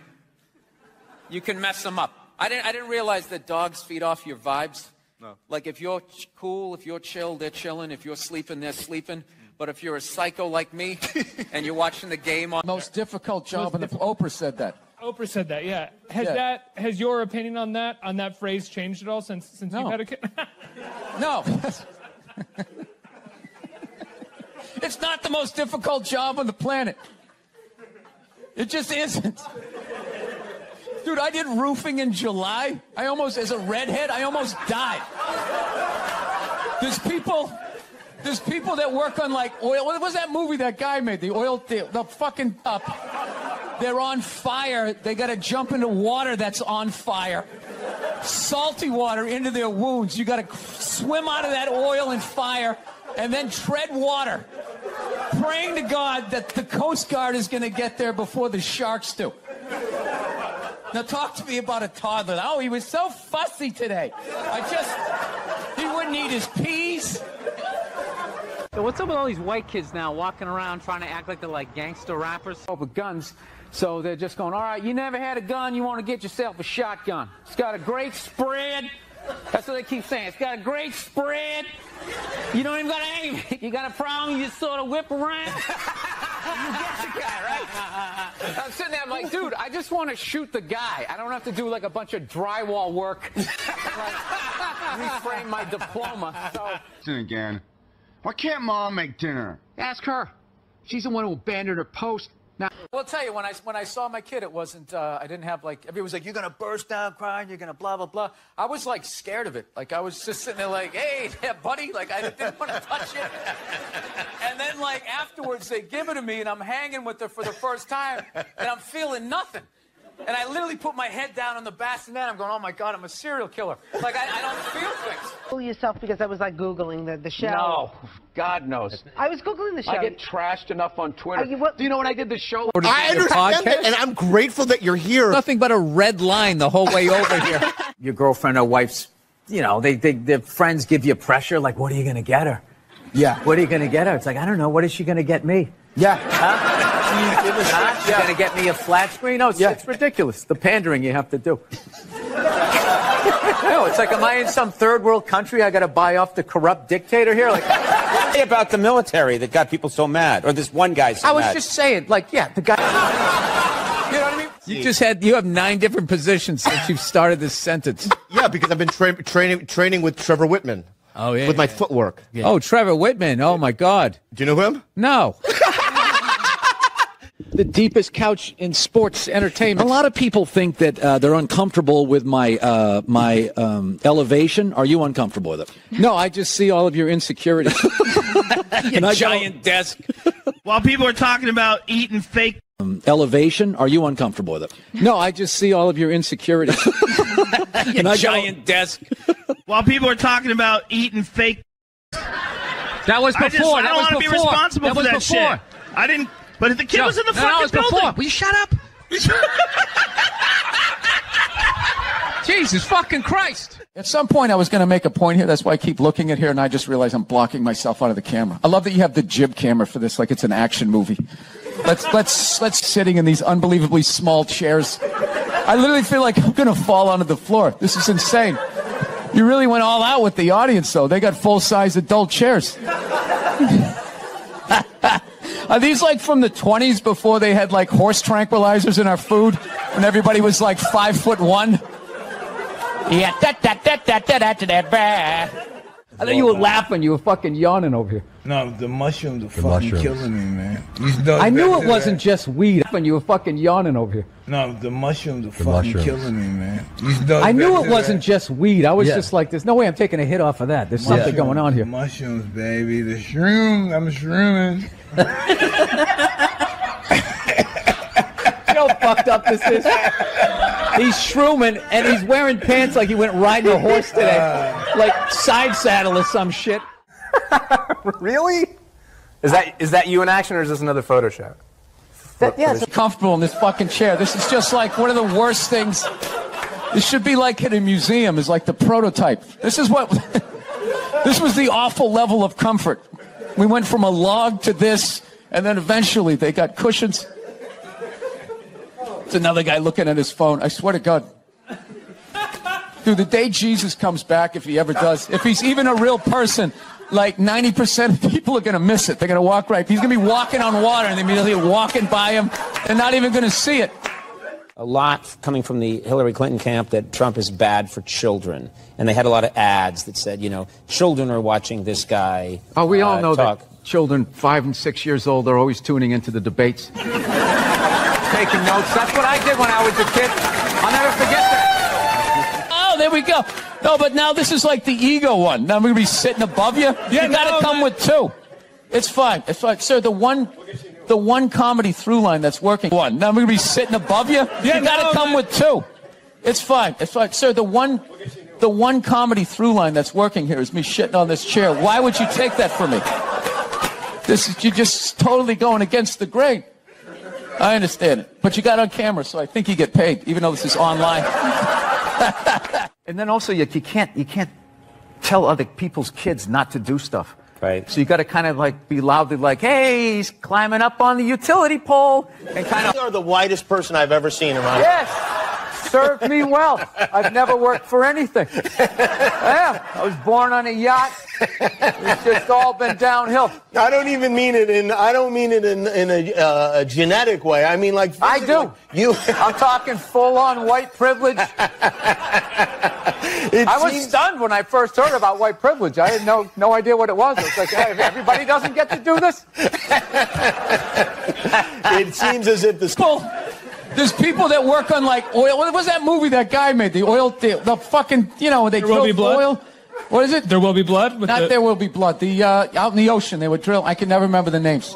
you can mess them up. I didn't realize that dogs feed off your vibes. No. Like if you're cool, if you're chill, they're chilling. If you're sleeping, they're sleeping. But if you're a psycho like me and you're watching the game on... Most difficult job, and Oprah said that. Oprah said that, yeah. Has your opinion on that phrase changed at all since you've had a kid? No. It's not the most difficult job on the planet. It just isn't. Dude, I did roofing in July. As a redhead, I almost died. There's people that work on like oil. What was that movie that guy made? The fucking they're on fire. They got to jump into water that's on fire. Salty water into their wounds. You got to swim out of that oil and fire and then tread water, praying to God that the Coast Guard is going to get there before the sharks do. Now talk to me about a toddler. Oh, he was so fussy today. He wouldn't eat his peas. So what's up with all these white kids now walking around trying to act like they're like gangster rappers with guns? So they're just going, all right, you never had a gun, you want to get yourself a shotgun. It's got a great spread. That's what they keep saying. It's got a great spread. You don't even got to aim. You got a problem, you just sort of whip around. You get the guy, right? I'm sitting there, I'm like, dude, I just want to shoot the guy. I don't have to do like a bunch of drywall work. Like, reframe my diploma. So. Again. Why can't Mom make dinner? Ask her. She's the one who abandoned her post. Now, Well, I'll tell you, when I saw my kid, it wasn't, I didn't have like, everybody was like, you're going to burst down crying, you're going to blah, blah, blah. I was like scared of it. Like I was just sitting there like, hey, yeah, buddy, like I didn't want to touch it. And then like afterwards they give it to me and I'm hanging with her for the first time and I'm feeling nothing. And I literally put my head down on the bassinet. I'm going, oh my God, I'm a serial killer. Like I don't feel things. Fool yourself because I was like Googling the show. No, God knows. I was Googling the show. I get trashed enough on Twitter. Do you know when I did the show? I understand that, and I'm grateful that you're here. Nothing but a red line the whole way over here. Your girlfriend or wife's, you know, their friends give you pressure, like, what are you going to get her? Yeah. What are you going to get her? It's like, I don't know. What is she going to get me? Yeah. Huh? ridiculous. You're going to get me a flat screen? No, it's ridiculous. The pandering you have to do. No, it's like, am I in some third world country? I got to buy off the corrupt dictator here? Like, about the military that got people so mad, or this one guy so I was mad. just saying, like, yeah, the guy. You know what I mean? You have 9 different positions since you've started this sentence. Yeah, because I've been training with Trevor Whitman. Oh, yeah. With my footwork. Yeah. Oh, Trevor Whitman. Oh, my God. Do you know him? No. The deepest couch in sports entertainment. A lot of people think that they're uncomfortable with my elevation. Are you uncomfortable with it? No, I just see all of your insecurities. A giant desk. While people are talking about eating fake elevation, are you uncomfortable with it? No, I just see all of your insecurities. A giant desk. While people are talking about eating fake. That was before. I don't want to be responsible for that shit. I didn't. But if the kid was in the fucking building, before. will you shut up? Jesus fucking Christ. At some point, I was going to make a point here. That's why I keep looking at here, and I just realize I'm blocking myself out of the camera. I love that you have the jib camera for this, like it's an action movie. Let's sitting in these unbelievably small chairs. I literally feel like I'm going to fall onto the floor. This is insane. You really went all out with the audience, though. They got full-size adult chairs. Are these like from the 20s before they had like horse tranquilizers in our food when everybody was like 5'1"? Yeah, I thought you were laughing. You were fucking yawning over here. No, the mushrooms are fucking mushrooms. killing me, man. I knew it wasn't just weed. And you were fucking yawning over here. No, the mushrooms are fucking killing me, man. I knew it wasn't just weed. I was just like, there's no way I'm taking a hit off of that. There's something going on here. Mushrooms, baby. The shrooms. I'm shrooming. You know how fucked up this is? He's shrooming, and he's wearing pants like he went riding a horse today. Like side saddle or some shit. Really? Is that you in action, or is this another Photoshop? Yes, comfortable in this fucking chair. This is just like one of the worst things. This should be like in a museum, is like the prototype. This is what, this was the awful level of comfort. We went from a log to this, and then eventually they got cushions. It's another guy looking at his phone. I swear to God. Dude, the day Jesus comes back, if he ever does, if he's even a real person, like 90% of people are going to miss it. They're going to walk right. He's going to be walking on water, and they're immediately walking by him. They're not even going to see it. A lot coming from the Hillary Clinton camp that Trump is bad for children. And they had a lot of ads that said, children are watching this guy. Oh, we all know talk. that children 5 and 6 years old are always tuning into the debates. Taking notes. That's what I did when I was a kid. I'll never forget that. Oh, there we go. No, but now this is like the ego one. Now I'm going to be sitting above you. Yeah, you got to come with 2. It's fine. It's fine. Sir, the one comedy through line that's working. One. Now I'm going to be sitting above you. Yeah, you got to come with 2. It's fine. It's fine. Sir, the one comedy through line that's working here is me shitting on this chair. Why would you take that from me? You're just totally going against the grain. I understand it. But you got on camera, so I think you get paid, even though this is online. And then also, you can't tell other people's kids not to do stuff. Right. So you got to kind of like be loudly like, hey, he's climbing up on the utility pole. And kind of. You are the whitest person I've ever seen around. Yes. Served me well. I've never worked for anything. Yeah, I was born on a yacht. It's just all been downhill. I don't even mean it in. I don't mean it in a genetic way. I mean like. I do. I'm talking full-on white privilege. I was stunned when I first heard about white privilege. I had no idea what it was. It's like, hey, everybody doesn't get to do this. It seems as if There's people that work on like oil. What was that movie that guy made? The oil, the fucking, they drill oil. What is it? There Will Be Blood? There Will Be Blood. The out in the ocean, they would drill. I can never remember the names.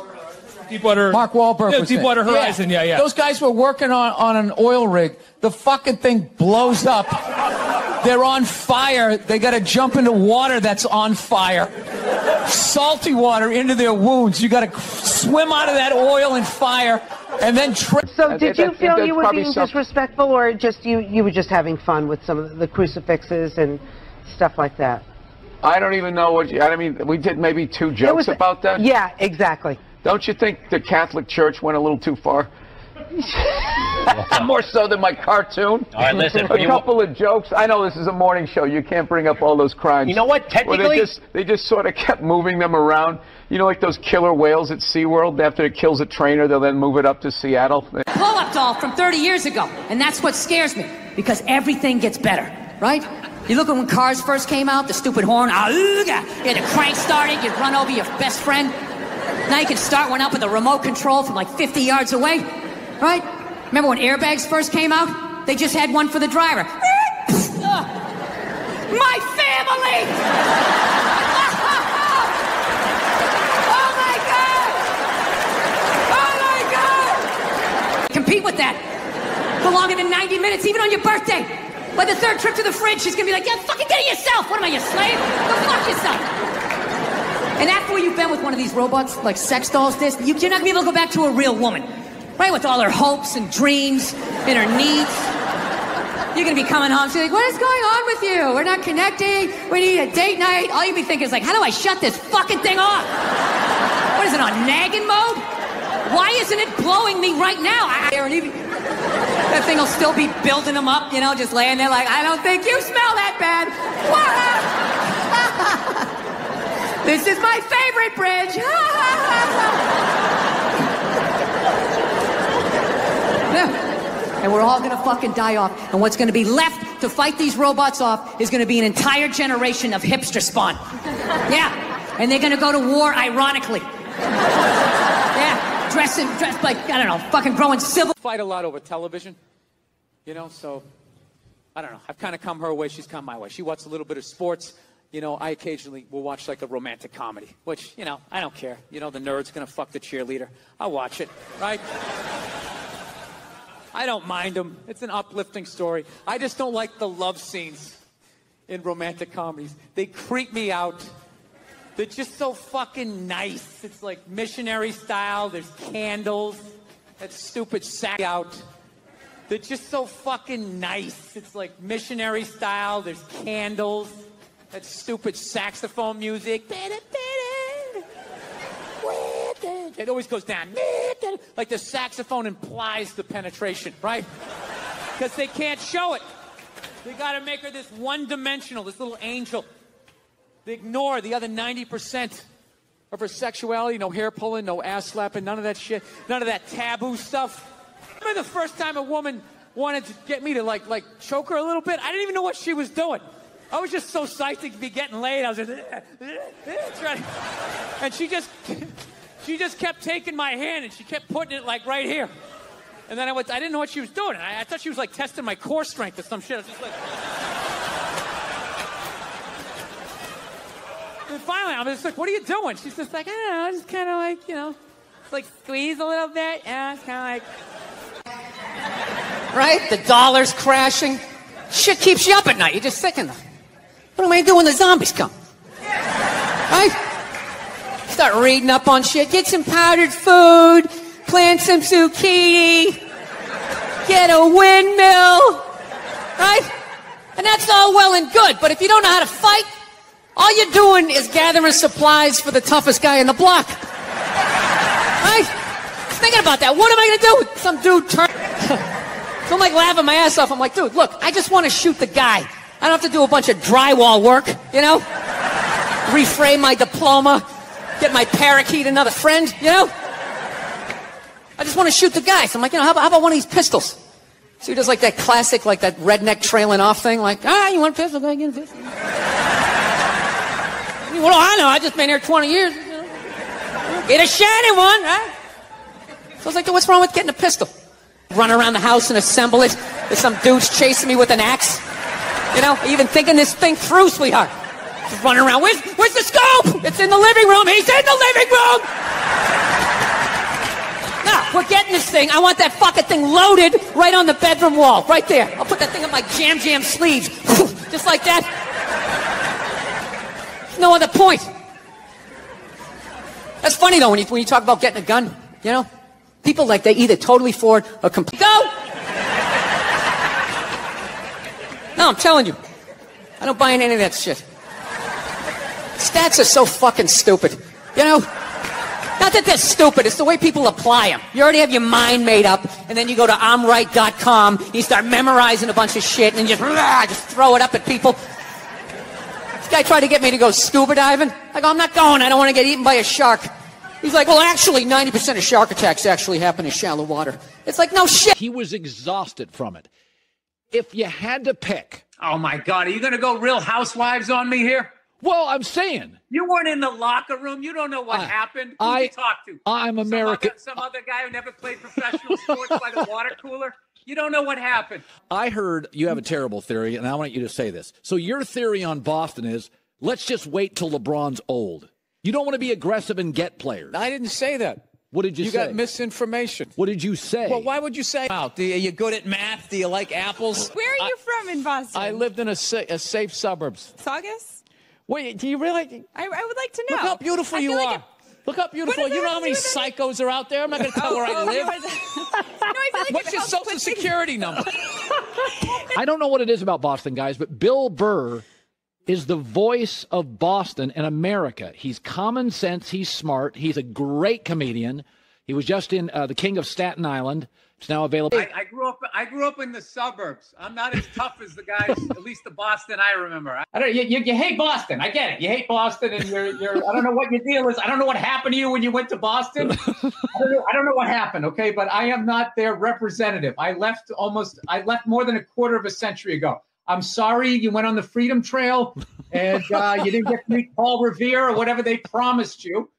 Deepwater. Mark Wahlberg was Deepwater Horizon. Yeah. Those guys were working on an oil rig. The fucking thing blows up. They're on fire. They got to jump into water that's on fire. Salty water into their wounds. You got to swim out of that oil and fire, and then. So, did you feel you were being disrespectful, or just you were just having fun with some of the crucifixes and stuff like that? I don't even know what I mean, we did maybe 2 jokes about that. Yeah, exactly. Don't you think the Catholic Church went a little too far? More so than my cartoon. All right, listen. A couple of jokes. I know this is a morning show. You can't bring up all those crimes. You know what? Technically, they just sort of kept moving them around. You know, like those killer whales at SeaWorld. After it kills a trainer, they'll then move it up to Seattle. Pull-up doll from 30 years ago, and that's what scares me because everything gets better, right? You look at when cars first came out, the stupid horn, you had a crank started, you'd run over your best friend. Now you can start one up with a remote control from like 50 yards away, right? Remember when airbags first came out? They just had one for the driver. My family! Oh my God! Oh my God! Compete with that. Go longer than 90 minutes, even on your birthday. By the third trip to the fridge, she's gonna be like, yeah, fucking get it yourself. What am I, your slave? Go fuck yourself. And after you've been with one of these robots, like sex dolls, you're not gonna be able to go back to a real woman. Right, with all her hopes and dreams and her needs. You're gonna be coming home, she's like, what is going on with you? We're not connecting, we need a date night. All you'll be thinking is like, how do I shut this fucking thing off? What is it, on nagging mode? Why isn't it blowing me right now? That thing will still be building them up, you know, just laying there like, I don't think you smell that bad. This is my favorite bridge. And we're all gonna fucking die off. And what's gonna be left to fight these robots off is gonna be an entire generation of hipster spawn. Yeah. And they're gonna go to war ironically. Yeah. Dressed like, I don't know, fucking growing civil. Fight a lot over television, you know, so I don't know. I've kind of come her way, she's come my way. She watches a little bit of sports. You know, I occasionally will watch like a romantic comedy, which, you know, I don't care. You know, the nerd's gonna fuck the cheerleader. I'll watch it, right? I don't mind them. It's an uplifting story. I just don't like the love scenes in romantic comedies. They creep me out. They're just so fucking nice. It's like missionary style. There's candles. That stupid sack out. They're just so fucking nice. It's like missionary style. There's candles. That stupid saxophone music. It always goes down. Like the saxophone implies the penetration, right? Because they can't show it. They got to make her this one-dimensional, this little angel. They ignore the other 90% of her sexuality. No hair pulling, no ass slapping, none of that shit. None of that taboo stuff. Remember the first time a woman wanted to get me to like choke her a little bit? I didn't even know what she was doing. I was just so psyched to be getting laid. I was just trying. And she just kept taking my hand and she kept putting it like right here. And then I didn't know what she was doing. I thought she was like testing my core strength or some shit. I was just like. And finally, I was just like, what are you doing? She's just like, I don't know, just kind of like, you know, like squeeze a little bit. Yeah, it's kind of like. Right? The dollar's crashing. Shit keeps you up at night. You're just thinking, what am I going to do when the zombies come? Right? Start reading up on shit. Get some powdered food. Plant some zucchini. Get a windmill. Right? And that's all well and good. But if you don't know how to fight, all you're doing is gathering supplies for the toughest guy in the block. Right? Thinking about that. What am I going to do? Some dude turn. So I'm like laughing my ass off. I'm like, dude, look, I just want to shoot the guy. I don't have to do a bunch of drywall work, you know? Reframe my diploma. Get my parakeet another friend, you know? I just want to shoot the guy. So I'm like, you know, how about one of these pistols? So he does like that classic, like that redneck trailing off thing. Like, you want a pistol? Go ahead, get a pistol. What do I know? I just been here 20 years. You know? Get a shiny one, right? So I was like, what's wrong with getting a pistol? Run around the house and assemble it. There's some dudes chasing me with an axe. You know, even thinking this thing through, sweetheart. Just running around. Where's the scope? It's in the living room. He's in the living room. Now, we're getting this thing. I want that fucking thing loaded right on the bedroom wall. Right there. I'll put that thing up my jam sleeves. Just like that. No other point. That's funny, though, when you talk about getting a gun, you know? People like they either totally for it or complete. Go! No, I'm telling you. I don't buy into any of that shit. Stats are so fucking stupid. You know? Not that they're stupid. It's the way people apply them. You already have your mind made up, and then you go to I'mRight.com, you start memorizing a bunch of shit, and just throw it up at people. This guy tried to get me to go scuba diving. I go, I'm not going. I don't want to get eaten by a shark. He's like, well, actually, 90% of shark attacks actually happen in shallow water. It's like, no shit. He was exhausted from it. If you had to pick. Oh, my God. Are you going to go Real Housewives on me here? Well, I'm saying. You weren't in the locker room. You don't know what happened. Who did you talk to? I'm American. Some other guy who never played professional sports by the water cooler? You don't know what happened. I heard you have a terrible theory, and I want you to say this. So your theory on Boston is, let's just wait till LeBron's old. You don't want to be aggressive and get players. I didn't say that. What did you say? You got misinformation. What did you say? Well, why would you say out? Are you good at math? Do you like apples? Where are you from in Boston? I lived in a safe suburbs. Saugus? Wait, do you really? I would like to know. Look how beautiful you are. Look how beautiful. You know how many psychos are out there? I'm not going to tell where I live. No, I feel like What's your social security number? I don't know what it is about Boston, guys, but Bill Burr is the voice of Boston and America. He's common sense. He's smart. He's a great comedian. He was just in The King of Staten Island. It's now available. I grew up in the suburbs. I'm not as tough as the guys, at least the Boston I remember. You hate Boston. I get it. You hate Boston, and you're. I don't know what your deal is. I don't know what happened to you when you went to Boston. I don't know what happened. Okay, but I am not their representative. I left more than a quarter of a century ago. I'm sorry you went on the Freedom Trail and you didn't get to meet Paul Revere or whatever they promised you.